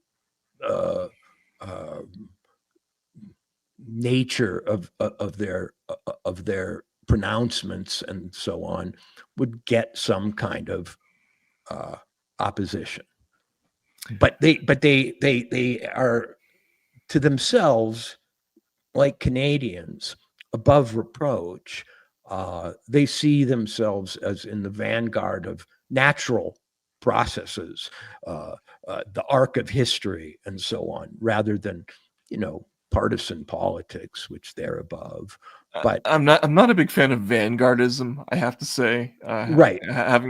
[SPEAKER 2] nature of their pronouncements and so on would get some kind of opposition. But they are to themselves, like Canadians, above reproach. They see themselves as in the vanguard of natural processes, the arc of history, and so on, rather than partisan politics, which they're above. But
[SPEAKER 1] I'm not a big fan of vanguardism, I have to say.
[SPEAKER 2] Right.
[SPEAKER 1] Well,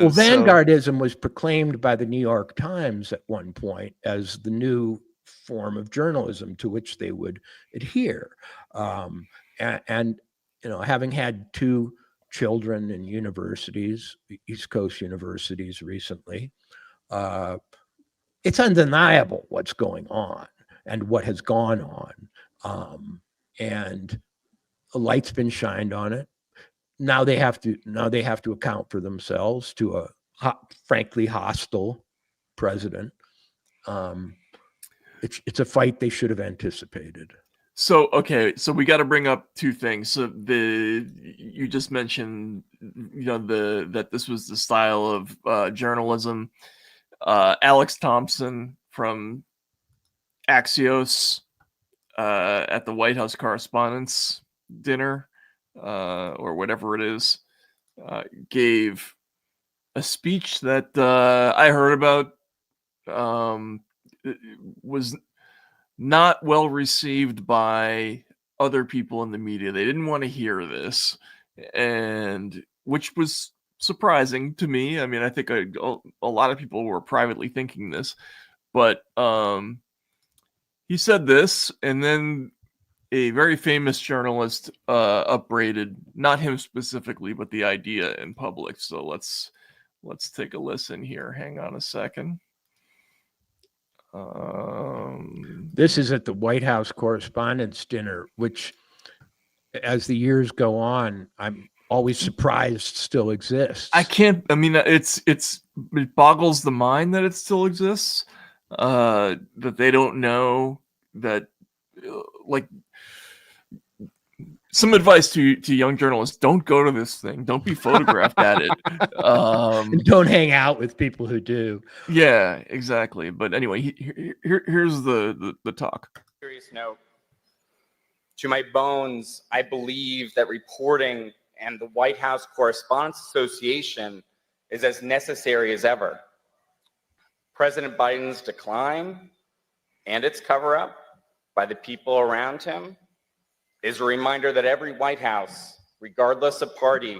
[SPEAKER 2] vanguardism was proclaimed by the New York Times at one point as the new form of journalism to which they would adhere. And having had 2 children in universities, East Coast universities recently, it's undeniable what's going on and what has gone on. And a light's been shined on it. Now they have to account for themselves to a frankly hostile president. It's a fight they should have anticipated.
[SPEAKER 1] So we got to bring up 2 things. So you just mentioned that this was the style of journalism. Alex Thompson from Axios at the White House Correspondents' Dinner, or whatever it is, gave a speech that I heard about. Was not well received by other people in the media. They didn't want to hear this, and which was surprising to me. I mean, I think a lot of people were privately thinking this, But he said this, and then a very famous journalist upbraided not him specifically, but the idea in public. So let's take a listen here. Hang on a second.
[SPEAKER 2] This is at the White House Correspondents' Dinner, which, as the years go on, I'm always surprised still exists.
[SPEAKER 1] I mean, it boggles the mind that it still exists. That they don't know that, like, some advice to young journalists: don't go to this thing. Don't be photographed at it.
[SPEAKER 2] And don't hang out with people who do.
[SPEAKER 1] Yeah, exactly. But anyway, here's the talk.
[SPEAKER 18] Serious note. To my bones, I believe that reporting and the White House Correspondents Association is as necessary as ever. President Biden's decline and its cover-up by the people around him is a reminder that every White House, regardless of party,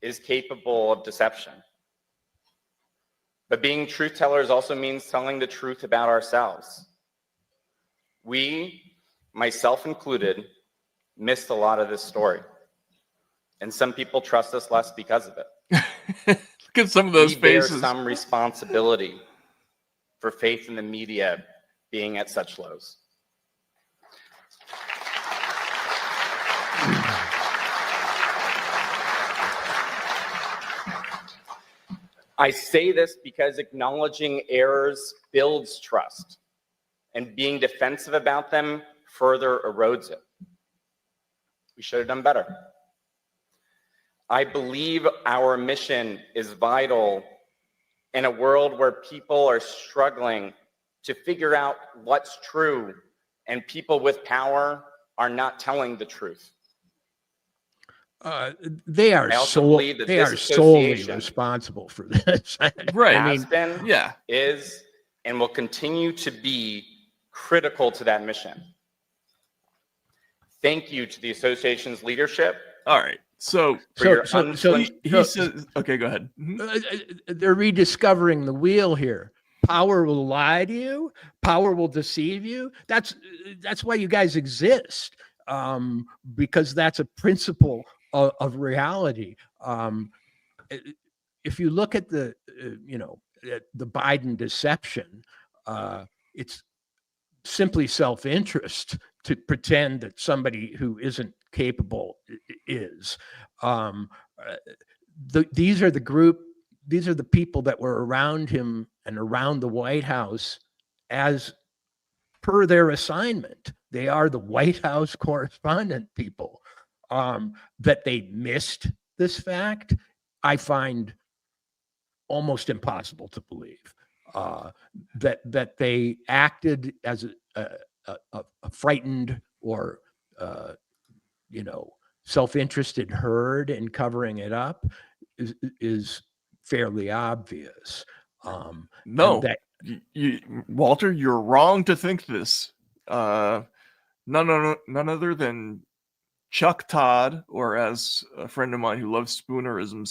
[SPEAKER 18] is capable of deception. But being truth tellers also means telling the truth about ourselves. We, myself included, missed a lot of this story. And some people trust us less because of it.
[SPEAKER 1] Look at some of those faces.
[SPEAKER 18] We bear some responsibility for faith in the media being at such lows. I say this because acknowledging errors builds trust, and being defensive about them further erodes it. We should have done better. I believe our mission is vital in a world where people are struggling to figure out what's true, and people with power are not telling the truth.
[SPEAKER 2] They are solely responsible for this.
[SPEAKER 1] Right.
[SPEAKER 18] Has been, is, and will continue to be critical to that mission. Thank you to the association's leadership.
[SPEAKER 1] All right. So he says, okay, go ahead.
[SPEAKER 2] They're rediscovering the wheel here. Power will lie to you. Power will deceive you. That's why you guys exist, because that's a principle of reality. If you look at the Biden deception, it's simply self-interest to pretend that somebody who isn't capable is. These are the people that were around him and around the White House as per their assignment. They are the White House correspondent people. That they missed this fact, I find almost impossible to believe. That they acted as a frightened or self-interested herd in covering it up is fairly obvious.
[SPEAKER 1] No, Walter, you're wrong to think this. None other than Chuck Todd, or as a friend of mine who loves spoonerism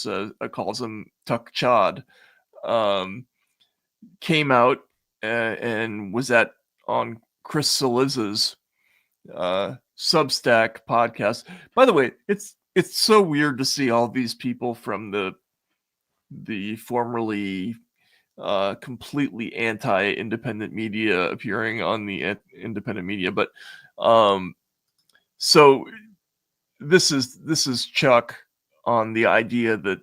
[SPEAKER 1] calls him Tuck Chod, came out and was on Chris Cillizza's Substack podcast. By the way, it's so weird to see all these people from the formerly completely anti-independent media appearing on the independent media, but so this is Chuck on the idea that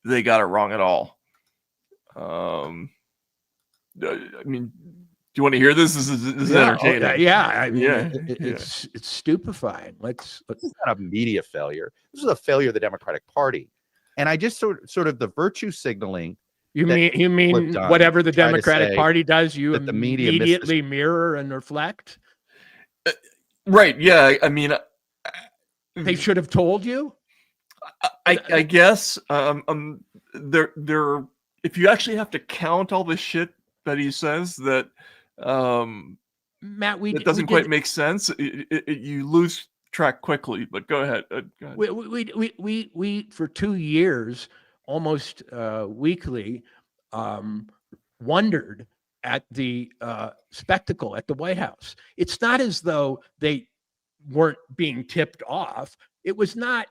[SPEAKER 1] they got it wrong at all. I mean, do you want to hear this? This is entertaining.
[SPEAKER 2] I mean, it's stupefying. Let's
[SPEAKER 19] It's not a media failure. This is a failure of the Democratic Party, and I just sort of the virtue signaling.
[SPEAKER 2] You mean whatever the Democratic Party does, you immediately mirror and reflect?
[SPEAKER 1] Right. Yeah. I mean,
[SPEAKER 2] they should have told you.
[SPEAKER 1] I guess there. If you actually have to count all the shit that he says, that
[SPEAKER 2] Matt,
[SPEAKER 1] it doesn't quite make sense. You lose track quickly. But go ahead.
[SPEAKER 2] We for 2 years, almost weekly, wondered at the spectacle at the White House. It's not as though they weren't being tipped off. It was not.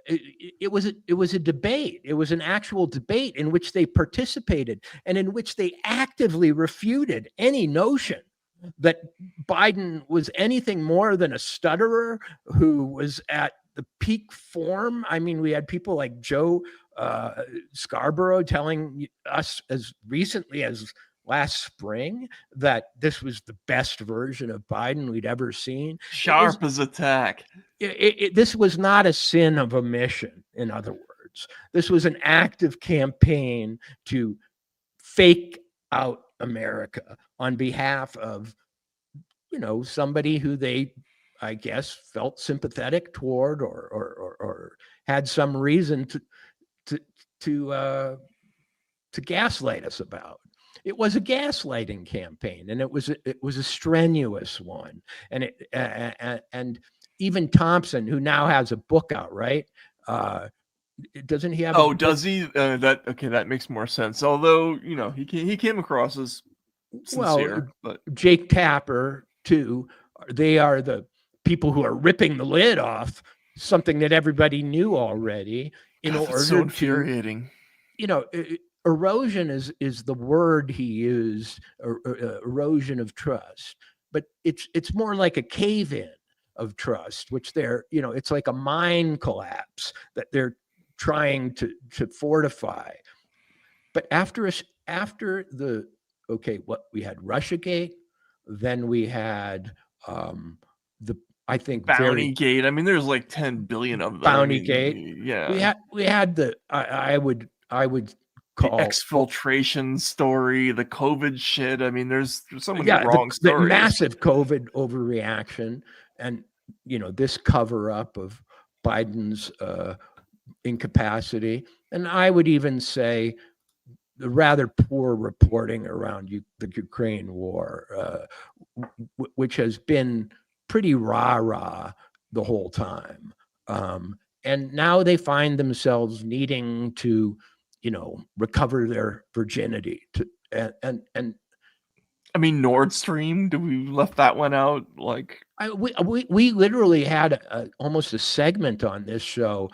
[SPEAKER 2] It was a debate. It was an actual debate in which they participated and in which they actively refuted any notion that Biden was anything more than a stutterer who was at the peak form. I mean, we had people like Joe Scarborough telling us as recently as last spring that this was the best version of Biden we'd ever seen.
[SPEAKER 1] Sharp as a tack.
[SPEAKER 2] This was not a sin of omission, in other words. This was an active campaign to fake out America on behalf of, somebody who they, I guess, felt sympathetic toward or had some reason to gaslight us about. It was a gaslighting campaign, and it was a strenuous one. And and even Thompson, who now has a book out, right? Doesn't he have?
[SPEAKER 1] Oh, does he? That makes more sense. Although he came across as sincere. But
[SPEAKER 2] Jake Tapper too. They are the people who are ripping the lid off something that everybody knew already.
[SPEAKER 1] That's so infuriating.
[SPEAKER 2] Erosion is the word he used, erosion of trust, but it's more like a cave-in of trust, which it's like a mine collapse that they're trying to fortify. But after we had Russiagate, then we had I think
[SPEAKER 1] Bountygate. I mean, there's like 10 billion of them.
[SPEAKER 2] Bountygate.
[SPEAKER 1] Yeah.
[SPEAKER 2] We had I would call
[SPEAKER 1] the exfiltration story, the COVID shit. I mean, there's so many wrong stories.
[SPEAKER 2] The massive COVID overreaction, and this cover up of Biden's incapacity, and I would even say the rather poor reporting around the Ukraine war, which has been pretty rah-rah the whole time. And now they find themselves needing to, recover their virginity. And
[SPEAKER 1] I mean, Nord Stream, we left that one out? Like,
[SPEAKER 2] we literally had almost a segment on this show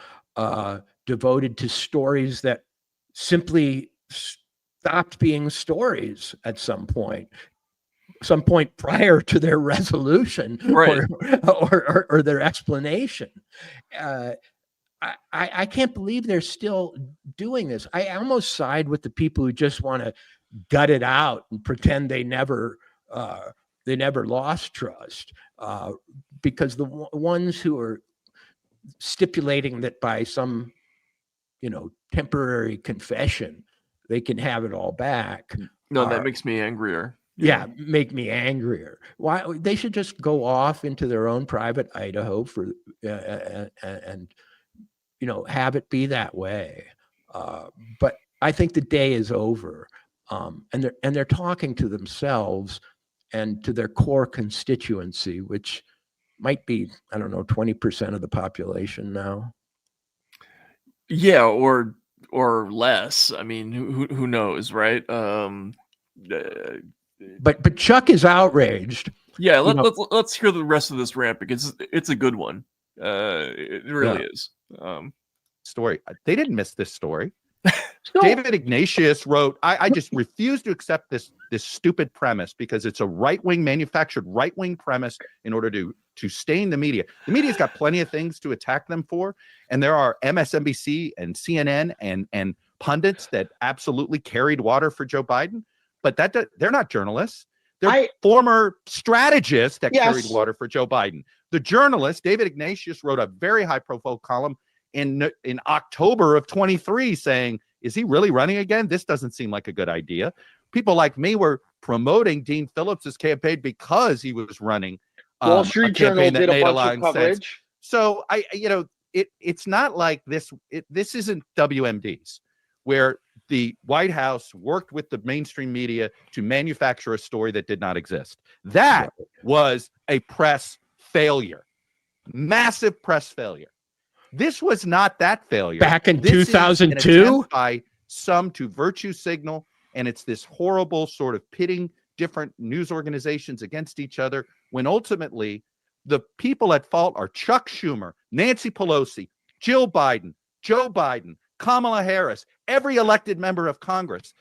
[SPEAKER 2] devoted to stories that simply stopped being stories at some point prior to their resolution,
[SPEAKER 1] right,
[SPEAKER 2] or their explanation. I can't believe they're still doing this. I almost side with the people who just want to gut it out and pretend they never lost trust, because the ones who are stipulating that by some temporary confession they can have it all back.
[SPEAKER 1] No, that makes me angrier.
[SPEAKER 2] Yeah, make me angrier. Why they should just go off into their own private Idaho and have it be that way. But I think the day is over, and they're talking to themselves and to their core constituency, which might be 20% of the population now.
[SPEAKER 1] Yeah, or less. I mean, who knows, right?
[SPEAKER 2] But Chuck is outraged.
[SPEAKER 1] Yeah, let's hear the rest of this rant because it's a good one. It really is.
[SPEAKER 19] Story. They didn't miss this story. David Ignatius wrote, I just refuse to accept this stupid premise because it's a manufactured right-wing premise in order to stain the media. The media's got plenty of things to attack them for, and there are MSNBC and CNN and pundits that absolutely carried water for Joe Biden, but they're not journalists. They're former strategists that carried water for Joe Biden. The journalist, David Ignatius, wrote a very high-profile column in October of 23 saying, is he really running again? This doesn't seem like a good idea. People like me were promoting Dean Phillips's campaign because he was running
[SPEAKER 20] Wall Street Journal did a bunch of coverage.
[SPEAKER 19] So it's not like this. This isn't WMDs where the White House worked with the mainstream media to manufacture a story that did not exist. That was a press failure, massive press failure. This was not that failure.
[SPEAKER 2] Back in 2002,
[SPEAKER 19] by some to virtue signal and it's this horrible sort of pitting different news organizations against each other, when ultimately the people at fault are Chuck Schumer, Nancy Pelosi, Jill Biden, Joe Biden, Kamala Harris, every elected member of Congress.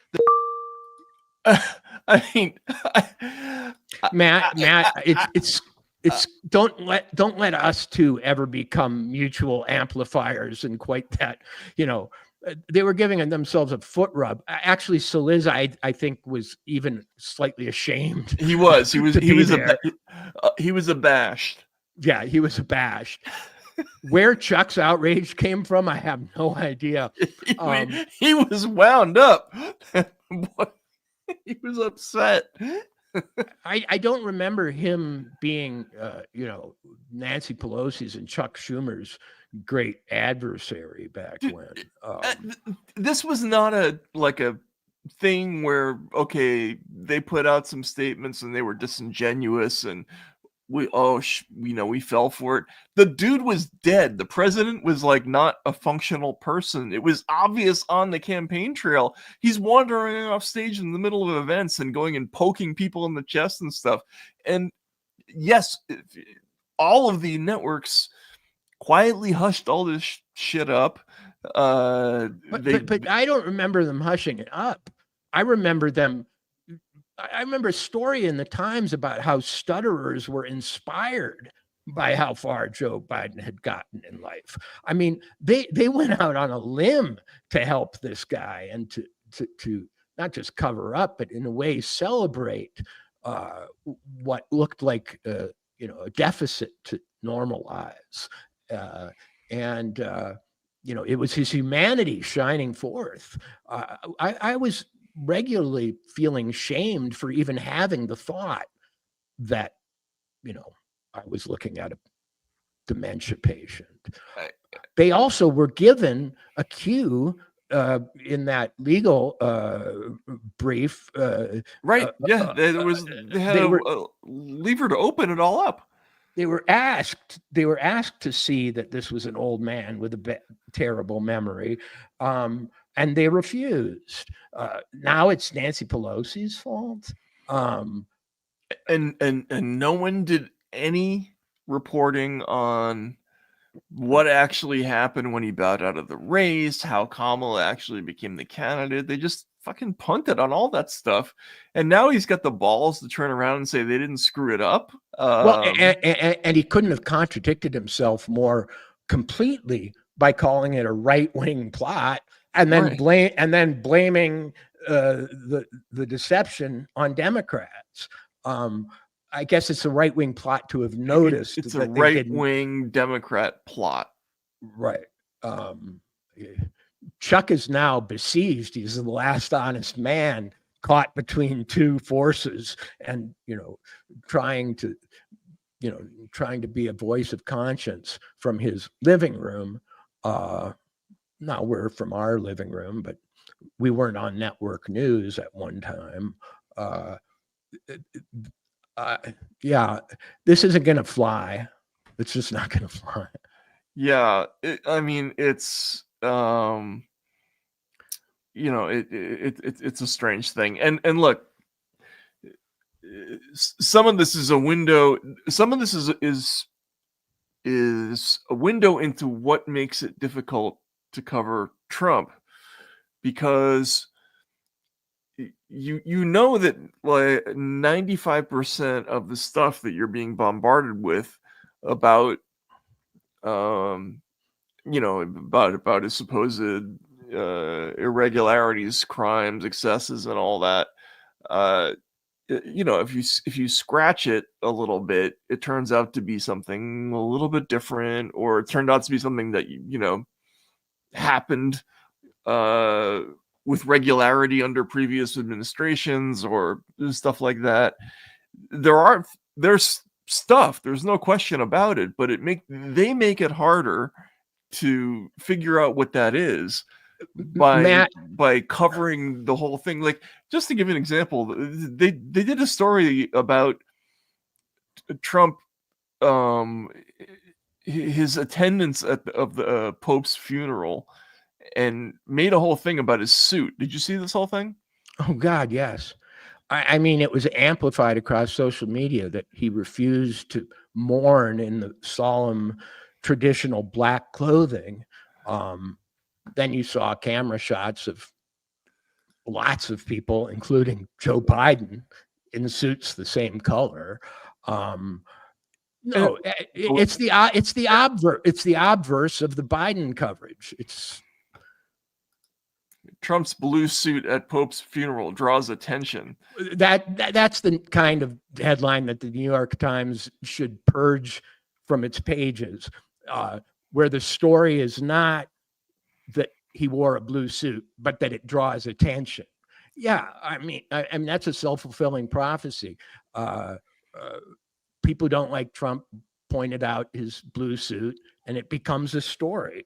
[SPEAKER 1] I mean,
[SPEAKER 2] Matt, it's don't let us two ever become mutual amplifiers and quite that, they were giving themselves a foot rub. Actually, Saliza, I think, was even slightly ashamed.
[SPEAKER 1] He was abashed.
[SPEAKER 2] Yeah, he was abashed. Where Chuck's outrage came from, I have no idea.
[SPEAKER 1] He was wound up. He was upset.
[SPEAKER 2] I don't remember him being, Nancy Pelosi's and Chuck Schumer's great adversary back when.
[SPEAKER 1] This was not a thing where, okay, they put out some statements and they were disingenuous and we fell for it. The dude was dead. The president was not a functional person. It was obvious on the campaign trail. He's wandering off stage in the middle of events and going and poking people in the chest and stuff. And yes, all of the networks quietly hushed all this shit up.
[SPEAKER 2] But I don't remember them hushing it up. I remember a story in the Times about how stutterers were inspired by how far Joe Biden had gotten in life. I mean, they went out on a limb to help this guy and to not just cover up, but in a way celebrate what looked like a deficit to normalize. It was his humanity shining forth. I was regularly feeling shamed for even having the thought that, I was looking at a dementia patient. They also were given a cue in that legal brief.
[SPEAKER 1] Right. Yeah. They had a lever to open it all up.
[SPEAKER 2] They were asked to see that this was an old man with a terrible memory, and they refused. Now it's Nancy Pelosi's fault.
[SPEAKER 1] And no one did any reporting on what actually happened when he bowed out of the race, how Kamala actually became the candidate. They just fucking punted on all that stuff. And now he's got the balls to turn around and say they didn't screw it up.
[SPEAKER 2] And he couldn't have contradicted himself more completely by calling it a right-wing plot and then blaming the deception on Democrats. I guess it's a right-wing plot to have noticed.
[SPEAKER 1] It's a right-wing Democrat plot.
[SPEAKER 2] Right. Chuck is now besieged. He's the last honest man caught between two forces and, trying to be a voice of conscience from his living room. Now we're from our living room, but we weren't on network news at one time. This isn't going to fly. It's just not going to fly.
[SPEAKER 1] Yeah. It's it's a strange thing. And look, some of this is a window. Some of this is a window into what makes it difficult to cover Trump, because you know that 95% of the stuff that you're being bombarded with about about his supposed irregularities, crimes, excesses, and all that, if you scratch it a little bit, it turns out to be something a little bit different, or it turned out to be something that happened with regularity under previous administrations or stuff like that. There's stuff, there's no question about it, but they make it harder to figure out what that is by covering the whole thing. Like, just to give an example, they did a story about Trump, his attendance of the Pope's funeral, and made a whole thing about his suit. Did you see this whole thing?
[SPEAKER 2] Oh God, yes. I mean, it was amplified across social media that he refused to mourn in the solemn traditional black clothing. Then you saw camera shots of lots of people, including Joe Biden, in suits the same color. No, it's the obverse of the Biden coverage. It's
[SPEAKER 1] Trump's blue suit at Pope's funeral draws attention.
[SPEAKER 2] That's the kind of headline that the New York Times should purge from its pages, where the story is not that he wore a blue suit, but that it draws attention. Yeah, I mean that's a self-fulfilling prophecy. People don't like Trump pointed out his blue suit, and it becomes a story.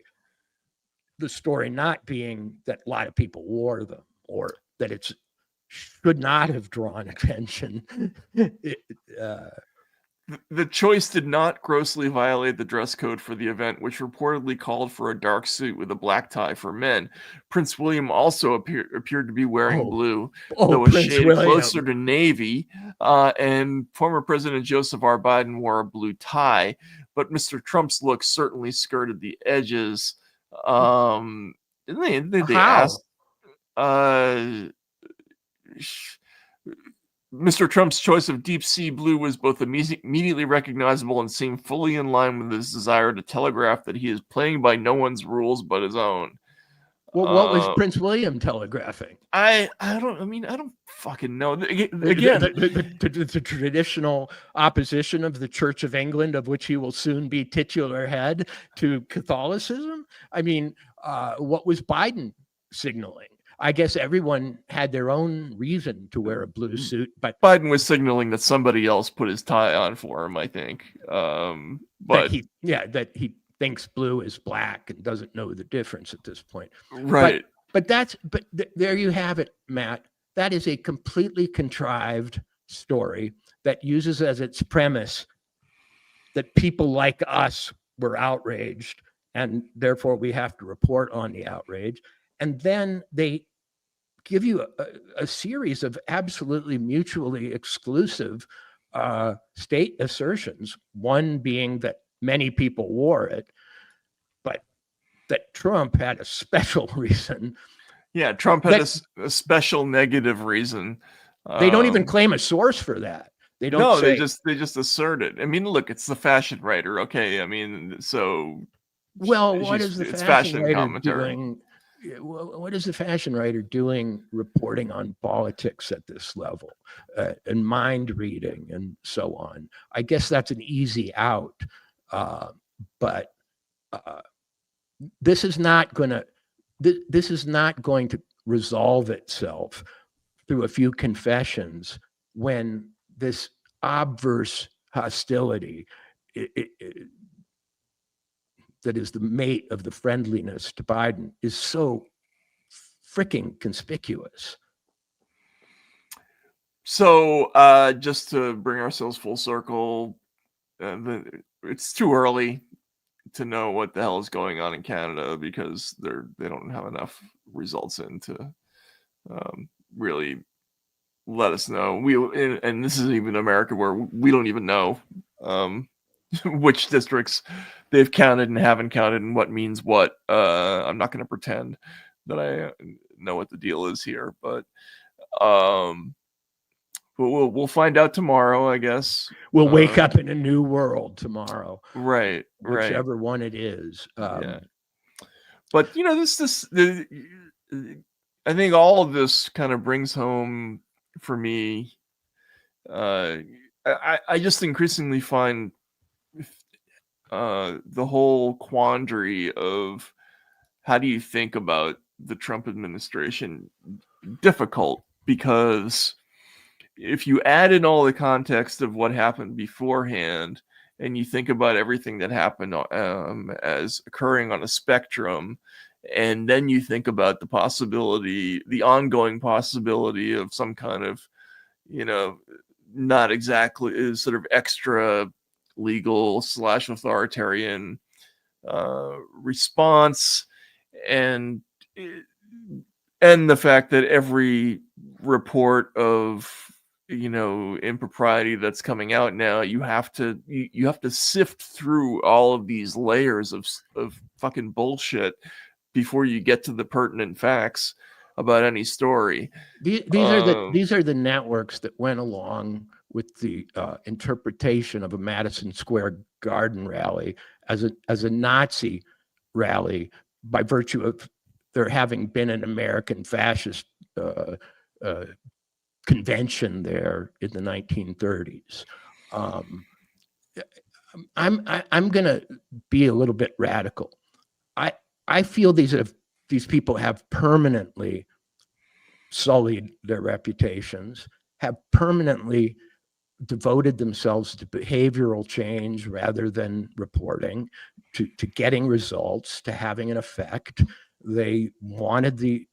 [SPEAKER 2] The story not being that a lot of people wore them, or that it should not have drawn attention.
[SPEAKER 1] The choice did not grossly violate the dress code for the event, which reportedly called for a dark suit with a black tie for men. Prince William also appeared to be wearing blue, though a shade closer to navy, and former President Joseph R. Biden wore a blue tie, but Mr. Trump's look certainly skirted the edges. They asked, Mr. Trump's choice of deep sea blue was both immediately recognizable and seemed fully in line with his desire to telegraph that he is playing by no one's rules but his own.
[SPEAKER 2] Well, what was Prince William telegraphing?
[SPEAKER 1] I don't fucking know. Again,
[SPEAKER 2] the traditional opposition of the Church of England, of which he will soon be titular head, to Catholicism. I mean, what was Biden signaling? I guess everyone had their own reason to wear a blue suit, but
[SPEAKER 1] Biden was signaling that somebody else put his tie on for him, I think. But
[SPEAKER 2] that he thinks blue is black and doesn't know the difference at this point.
[SPEAKER 1] Right.
[SPEAKER 2] But there you have it, Matt. That is a completely contrived story that uses as its premise that people like us were outraged, and therefore we have to report on the outrage. And then they give you a series of absolutely mutually exclusive state assertions, one being that many people wore it, but that Trump had a special reason.
[SPEAKER 1] Yeah, Trump had a special negative reason.
[SPEAKER 2] They don't even claim a source for that. They don't.
[SPEAKER 1] No,
[SPEAKER 2] say,
[SPEAKER 1] they just assert it. I mean, look, it's the fashion writer. Okay, I mean, so
[SPEAKER 2] well, what is the fashion writer doing? What is the fashion writer doing reporting on politics at this level and mind reading and so on? I guess that's an easy out, but this is not going to resolve itself through a few confessions when this obverse hostility that is the mate of the friendliness to Biden is so freaking conspicuous.
[SPEAKER 1] So just to bring ourselves full circle, it's too early to know what the hell is going on in Canada because they don't have enough results in to really let us know. And this is even America where we don't even know which districts they've counted and haven't counted and what means what. I'm not going to pretend that I know what the deal is here, but we'll find out tomorrow, I guess.
[SPEAKER 2] We'll wake up in a new world tomorrow.
[SPEAKER 1] Right.
[SPEAKER 2] Whichever one it is.
[SPEAKER 1] Yeah. But I think all of this kind of brings home for me. I just increasingly find the whole quandary of how do you think about the Trump administration difficult, because if you add in all the context of what happened beforehand and you think about everything that happened as occurring on a spectrum, and then you think about the ongoing possibility of some kind of, not exactly sort of extra legal / authoritarian response, and the fact that every report of impropriety that's coming out now, you have to sift through all of these layers of fucking bullshit before you get to the pertinent facts about any story.
[SPEAKER 2] These are the networks that went along with the interpretation of a Madison Square Garden rally as a Nazi rally by virtue of there having been an American fascist convention there in the 1930s. I'm going to be a little bit radical. I feel these people have permanently sullied their reputations, have permanently devoted themselves to behavioral change rather than reporting, to getting results, to having an effect. They wanted the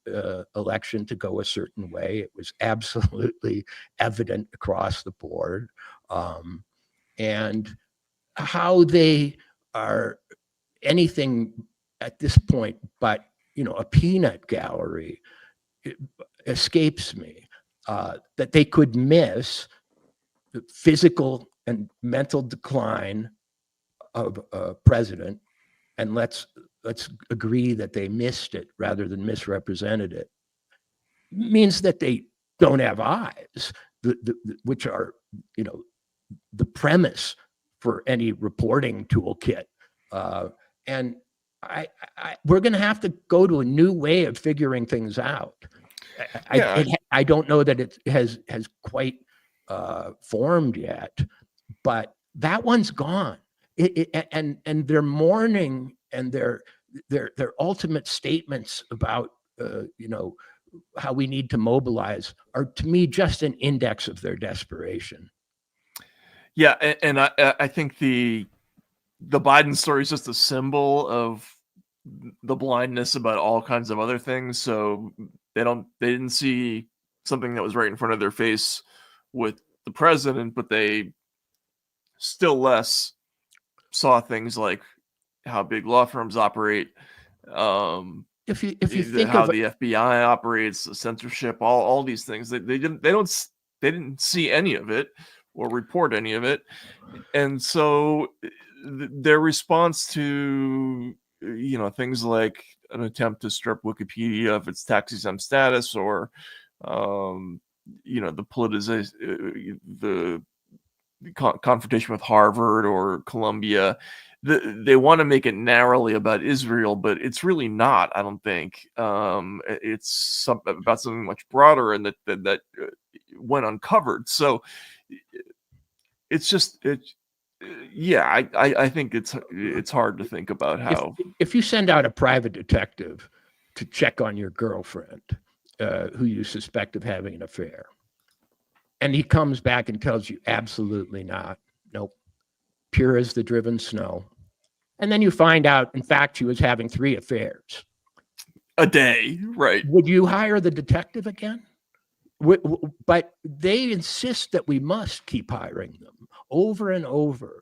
[SPEAKER 2] election to go a certain way. It was absolutely evident across the board. And how they are anything at this point but a peanut gallery, it escapes me. That they could miss the physical and mental decline of a president, and let's agree that they missed it rather than misrepresented it, means that they don't have eyes, which are the premise for any reporting toolkit. And we're going to have to go to a new way of figuring things out. I don't know that it has quite formed yet, but that one's gone. And their mourning and their ultimate statements about how we need to mobilize are, to me, just an index of their desperation.
[SPEAKER 1] Yeah, and I think the Biden story is just a symbol of the blindness about all kinds of other things. So they didn't see something that was right in front of their face with the president, but they still less saw things like how big law firms operate,
[SPEAKER 2] if you think
[SPEAKER 1] how
[SPEAKER 2] of
[SPEAKER 1] the FBI operates, the censorship, all these things. They didn't see any of it or report any of it, and so their response to things like an attempt to strip Wikipedia of its tax-exempt status, or the politicization, the confrontation with Harvard or Columbia, they want to make it narrowly about Israel, but it's really not. I don't think it's about something much broader, and that went uncovered. So it's just I think it's hard to think about how
[SPEAKER 2] if you send out a private detective to check on your girlfriend who you suspect of having an affair, and he comes back and tells you absolutely not, nope, pure as the driven snow, and then you find out, in fact, she was having 3 affairs
[SPEAKER 1] a day, right?
[SPEAKER 2] Would you hire the detective again? But they insist that we must keep hiring them over and over.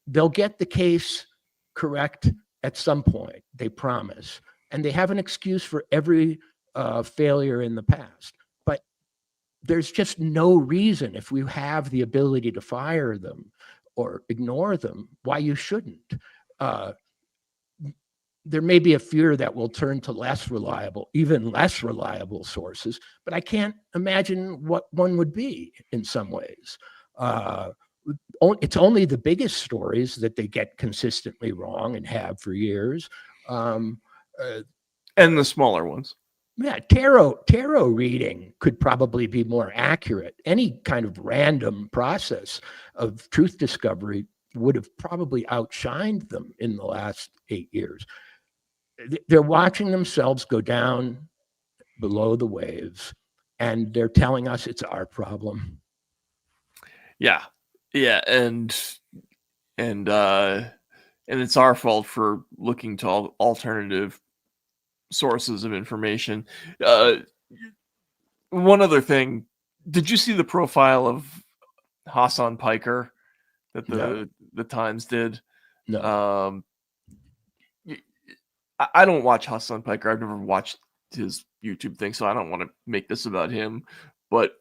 [SPEAKER 2] They'll get the case correct at some point, they promise, and they have an excuse for every failure in the past. But there's just no reason, if we have the ability to fire them or ignore them, why you shouldn't. There may be a fear that we'll turn to even less reliable sources, but I can't imagine what one would be in some ways. It's only the biggest stories that they get consistently wrong and have for years.
[SPEAKER 1] And the smaller ones.
[SPEAKER 2] Yeah, tarot reading could probably be more accurate. Any kind of random process of truth discovery would have probably outshined them in the last 8 years. They're watching themselves go down below the waves, and they're telling us it's our problem.
[SPEAKER 1] Yeah, and it's our fault for looking to alternative sources of information. One other thing, did you see the profile of Hassan Piker that the Times did?
[SPEAKER 2] No.
[SPEAKER 1] I don't watch Hassan Piker. I've never watched his YouTube thing, so I don't want to make this about him. But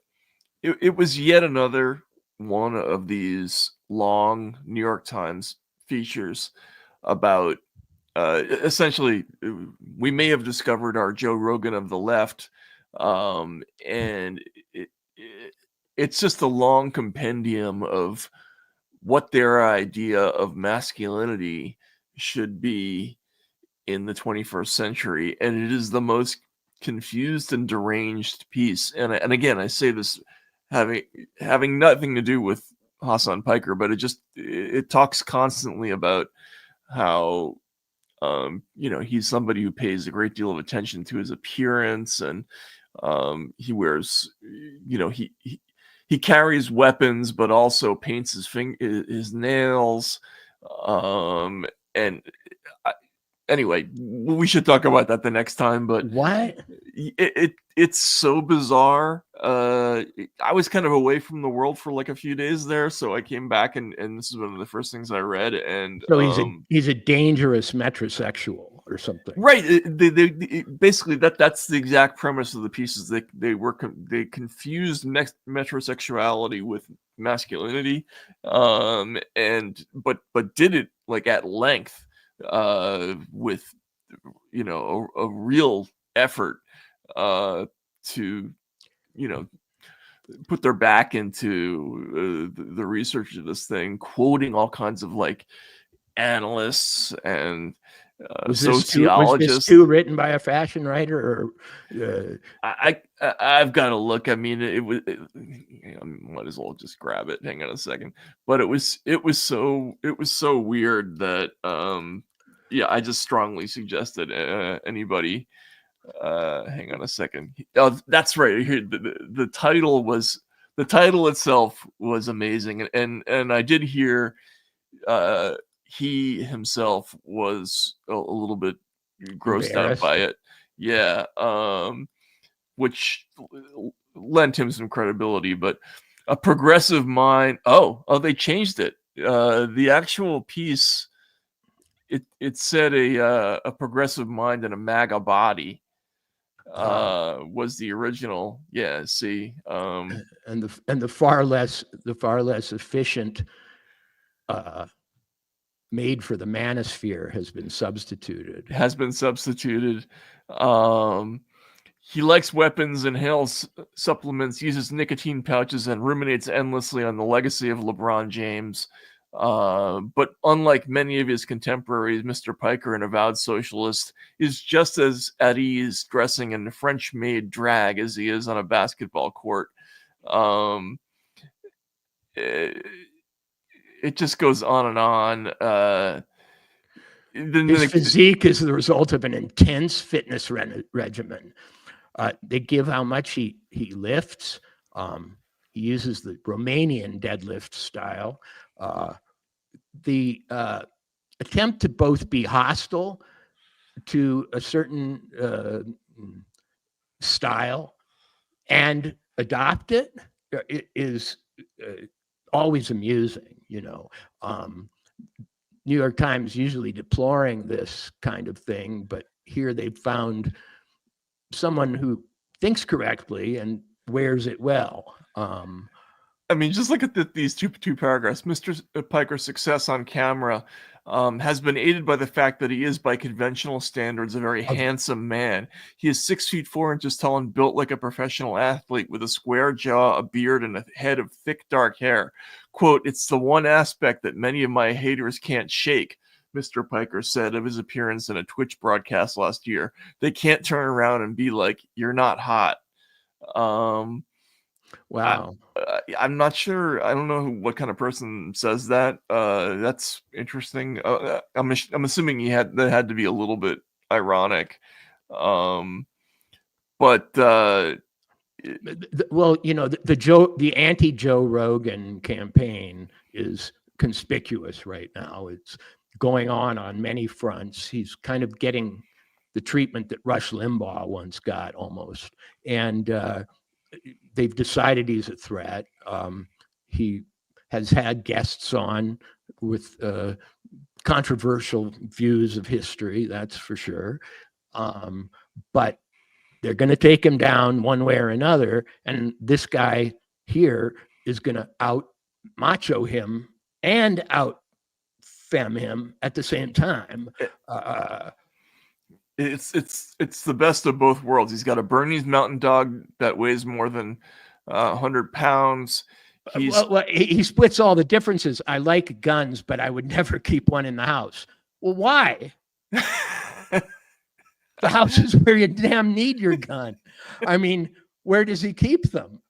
[SPEAKER 1] it was yet another one of these long New York Times features about essentially we may have discovered our Joe Rogan of the left, and it's just a long compendium of what their idea of masculinity should be in the 21st century, and it is the most confused and deranged piece. And again, I say this having nothing to do with Hassan Piker, but it talks constantly about how he's somebody who pays a great deal of attention to his appearance, and he wears, he carries weapons, but also paints his nails, and anyway, we should talk about that the next time. But
[SPEAKER 2] what
[SPEAKER 1] it's so bizarre. I was kind of away from the world for like a few days there, so I came back and this is one of the first things I read. And
[SPEAKER 2] so he's a dangerous metrosexual or something,
[SPEAKER 1] right? They basically that's the exact premise of the pieces. They confused metrosexuality with masculinity, but did it like at length, with a real effort to put their back into the research of this thing, quoting all kinds of like analysts and sociologists.
[SPEAKER 2] Was this too written by a fashion writer, or
[SPEAKER 1] I've got to look. I mean, I might as well just grab it. Hang on a second. But it was so weird that I just strongly suggested anybody. Hang on a second. Oh, that's right. Here, the title itself was amazing, and I did hear he himself was a little bit grossed out by it. Yeah. Which lent him some credibility, but a progressive mind. Oh, they changed it. The actual piece, it said a progressive mind and a MAGA body was the original. Yeah. See,
[SPEAKER 2] and the far less efficient made for the manosphere has been substituted.
[SPEAKER 1] He likes weapons, inhales supplements, uses nicotine pouches, and ruminates endlessly on the legacy of LeBron James. But unlike many of his contemporaries, Mr. Piker, an avowed socialist, is just as at ease dressing in French-made drag as he is on a basketball court. It just goes on and on.
[SPEAKER 2] His physique is the result of an intense fitness regimen. They give how much he lifts. He uses the Romanian deadlift style. The attempt to both be hostile to a certain style and adopt it is always amusing. New York Times usually deploring this kind of thing, but here they've found someone who thinks correctly and wears it well.
[SPEAKER 1] I mean, just look at these two paragraphs. Mr. Piker's success on camera has been aided by the fact that he is, by conventional standards, a very handsome man. He is 6 feet 4 inches tall and built like a professional athlete with a square jaw, a beard, and a head of thick, dark hair. Quote, "It's the one aspect that many of my haters can't shake," Mr. Piker said of his appearance in a Twitch broadcast last year. "They can't turn around and be like, 'You're not hot.'"
[SPEAKER 2] Wow.
[SPEAKER 1] I'm not sure. I don't know what kind of person says that. That's interesting. I'm assuming that had to be a little bit ironic. But
[SPEAKER 2] well, the anti-Joe Rogan campaign is conspicuous right now. It's going on many fronts. He's kind of getting the treatment that Rush Limbaugh once got, almost, and they've decided he's a threat. He has had guests on with controversial views of history, that's for sure. But they're going to take him down one way or another. And this guy here is going to out macho him and out fem him at the same time.
[SPEAKER 1] It's the best of both worlds. He's got a Bernese Mountain Dog that weighs more than 100 pounds.
[SPEAKER 2] He splits all the differences. I like guns, but I would never keep one in the house. Well, why? The house is where you damn need your gun. I mean, where does he keep them?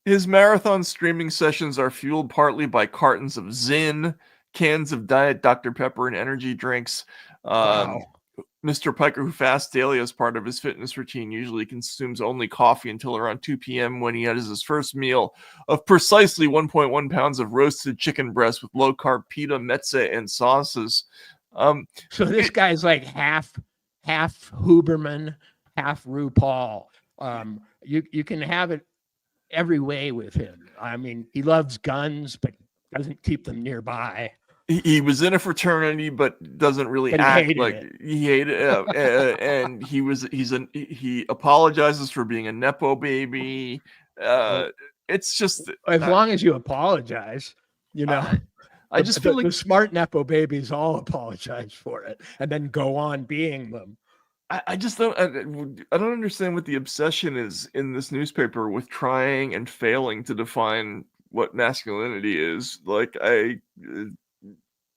[SPEAKER 1] His marathon streaming sessions are fueled partly by cartons of Zyn, cans of Diet Dr. Pepper, and energy drinks.
[SPEAKER 2] Wow.
[SPEAKER 1] Mr. Piker, who fasts daily as part of his fitness routine, usually consumes only coffee until around 2 p.m. when he has his first meal of precisely 1.1 pounds of roasted chicken breast with low-carb pita, mezze, and sauces.
[SPEAKER 2] So this guy's like half Huberman, half RuPaul. You can have it every way with him. I mean, he loves guns, but doesn't keep them nearby.
[SPEAKER 1] He was in a fraternity, but doesn't really act like he hated it. And he apologizes for being a nepo baby. It's just
[SPEAKER 2] as long as you apologize, you know.
[SPEAKER 1] I just feel like
[SPEAKER 2] the smart nepo babies all apologize for it and then go on being them.
[SPEAKER 1] I just don't. I don't understand what the obsession is in this newspaper with trying and failing to define what masculinity is. Like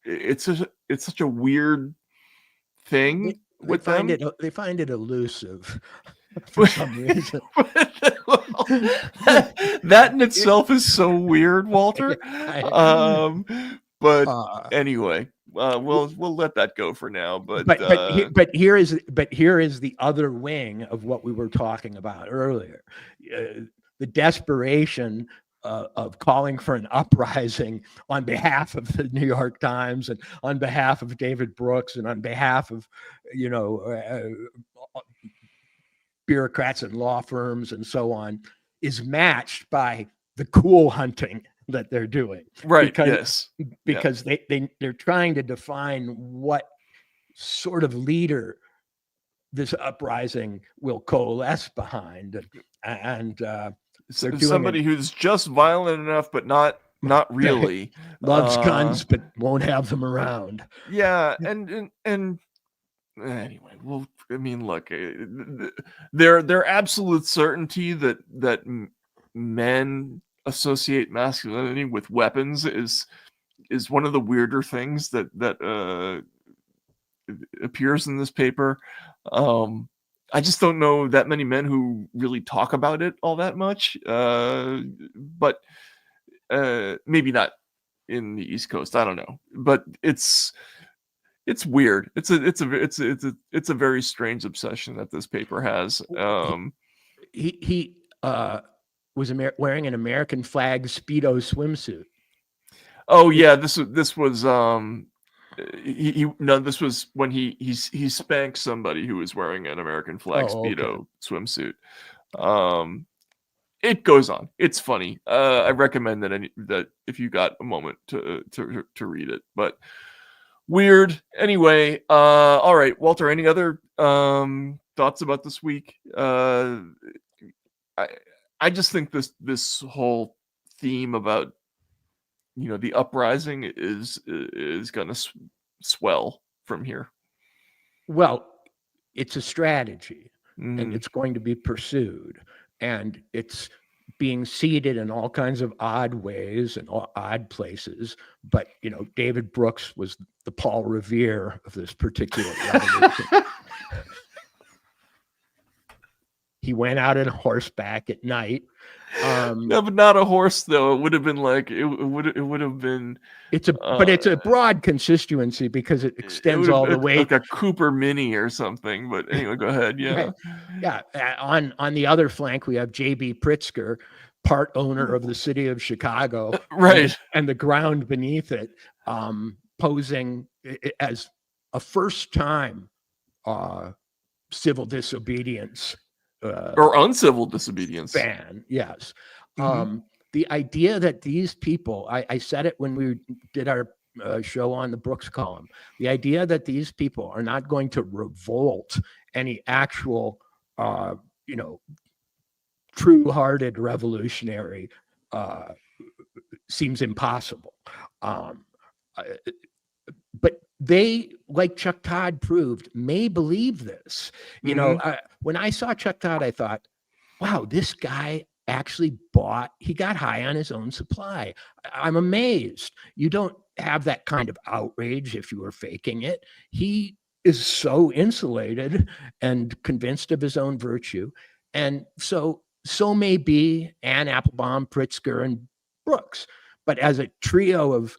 [SPEAKER 1] it's such a weird thing with them.
[SPEAKER 2] They find it elusive for some reason.
[SPEAKER 1] That in itself is so weird, Walter. But anyway, we'll let that go for now. But
[SPEAKER 2] here is the other wing of what we were talking about earlier, the desperation of calling for an uprising on behalf of the New York Times and on behalf of David Brooks and on behalf of bureaucrats and law firms and so on is matched by the cool hunting that they're doing,
[SPEAKER 1] right?
[SPEAKER 2] Because they're trying to define what sort of leader this uprising will coalesce behind, and
[SPEAKER 1] somebody who's just violent enough, but not really
[SPEAKER 2] loves guns, but won't have them around.
[SPEAKER 1] Yeah, and anyway, well, I mean, look, their absolute certainty that men associate masculinity with weapons is one of the weirder things that appears in this paper. I just don't know that many men who really talk about it all that much, but maybe not in the East Coast. I don't know, but it's weird. It's a very strange obsession that this paper has.
[SPEAKER 2] He was wearing an American flag Speedo swimsuit.
[SPEAKER 1] Oh yeah, this was this was when he spanked somebody who was wearing an American flag Speedo swimsuit. It goes on. It's funny. I recommend that if you got a moment to read it. But weird. Anyway, all right, Walter. Any other thoughts about this week? I just think this whole theme about the uprising is going to swell from here.
[SPEAKER 2] Well, it's a strategy, and it's going to be pursued, and it's being seeded in all kinds of odd ways and odd places. But David Brooks was the Paul Revere of this particular revolution. He went out on horseback at night.
[SPEAKER 1] No, but not a horse though. It would have been like it would have been.
[SPEAKER 2] But it's a broad constituency because it extends all the way,
[SPEAKER 1] like a Cooper Mini or something. But anyway, go ahead. Yeah,
[SPEAKER 2] right. Yeah. On the other flank, we have J.B. Pritzker, part owner of the city of Chicago,
[SPEAKER 1] right,
[SPEAKER 2] and the ground beneath it, posing as a first-time civil disobedience.
[SPEAKER 1] Or uncivil disobedience
[SPEAKER 2] ban. Yes. The idea that these people, I said it when we did our show on the Brooks column, the idea that these people are not going to revolt any actual you know, true-hearted revolutionary seems impossible. But they, like Chuck Todd proved, may believe this. You know, when I saw Chuck Todd, I thought, wow, this guy actually he got high on his own supply. I'm amazed. You don't have that kind of outrage if you were faking it. He is so insulated and convinced of his own virtue. And so may be Anne Applebaum, Pritzker, and Brooks. But as a trio of,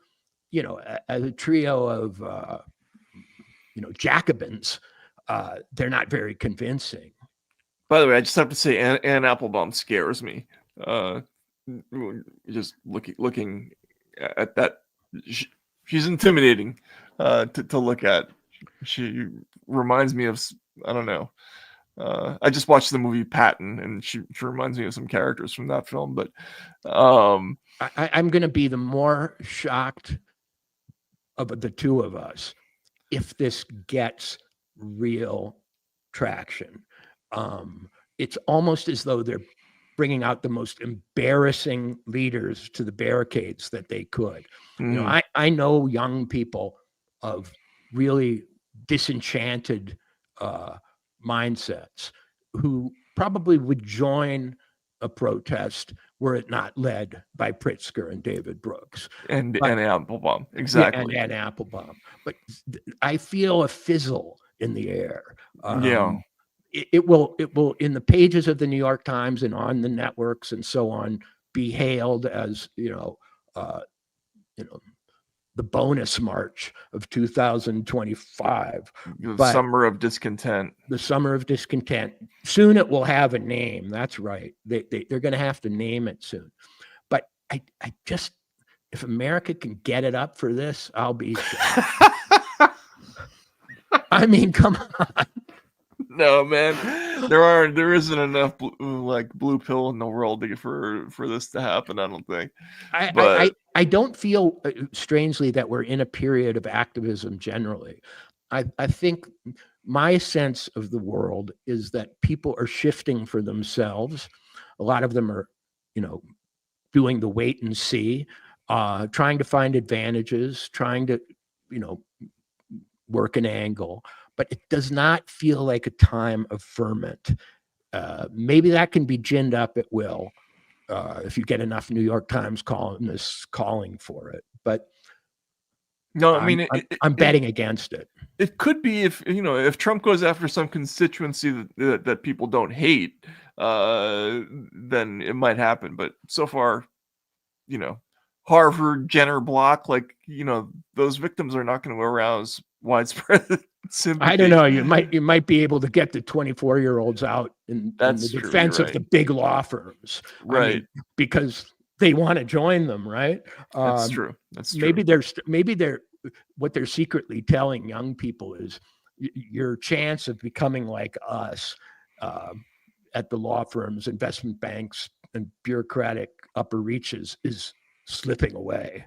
[SPEAKER 2] Jacobins, they're not very convincing.
[SPEAKER 1] By the way, I just have to say, Anne Applebaum scares me. Just looking at that, she's intimidating to look at. She reminds me of, I don't know. I just watched the movie Patton, and she reminds me of some characters from that film. But
[SPEAKER 2] I'm going to be the more shocked of the two of us if this gets real traction. It's almost as though they're bringing out the most embarrassing leaders to the barricades that they could. You know, I know young people of really disenchanted mindsets who probably would join a protest were it not led by Pritzker and David Brooks
[SPEAKER 1] and Applebaum, exactly.
[SPEAKER 2] And Applebaum. But I feel a fizzle in the air. It will in the pages of the New York Times and on the networks and so on be hailed as the bonus march of 2025,
[SPEAKER 1] the summer of discontent.
[SPEAKER 2] The summer of discontent. Soon it will have a name. That's right. They're going to have to name it soon. But I just, if America can get it up for this, I'll be shocked. I mean, come on.
[SPEAKER 1] No, man, there isn't enough blue pill in the world for this to happen. I don't think.
[SPEAKER 2] I don't feel strangely that we're in a period of activism generally. I think my sense of the world is that people are shifting for themselves. A lot of them are, doing the wait and see, trying to find advantages, trying to, work an angle. But it does not feel like a time of ferment. Maybe that can be ginned up at will if you get enough New York Times columnists calling for it. But
[SPEAKER 1] no, I mean,
[SPEAKER 2] I'm betting against it.
[SPEAKER 1] It could be if Trump goes after some constituency that people don't hate, then it might happen. But so far, Harvard, Jenner block, those victims are not going to arouse widespread sympathy.
[SPEAKER 2] I don't know. You might be able to get the 24-year-olds out in the defense of the big law firms,
[SPEAKER 1] right?
[SPEAKER 2] I mean, because they want to join them, right?
[SPEAKER 1] That's true. That's true.
[SPEAKER 2] Maybe they're what they're secretly telling young people is your chance of becoming like us at the law firms, investment banks, and bureaucratic upper reaches is slipping away.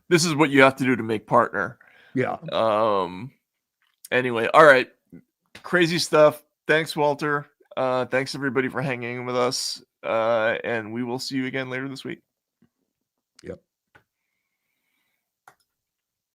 [SPEAKER 1] This is what you have to do to make partner.
[SPEAKER 2] Yeah.
[SPEAKER 1] Anyway, all right. Crazy stuff. Thanks, Walter. Thanks everybody for hanging with us. And we will see you again later this week.
[SPEAKER 2] Yep.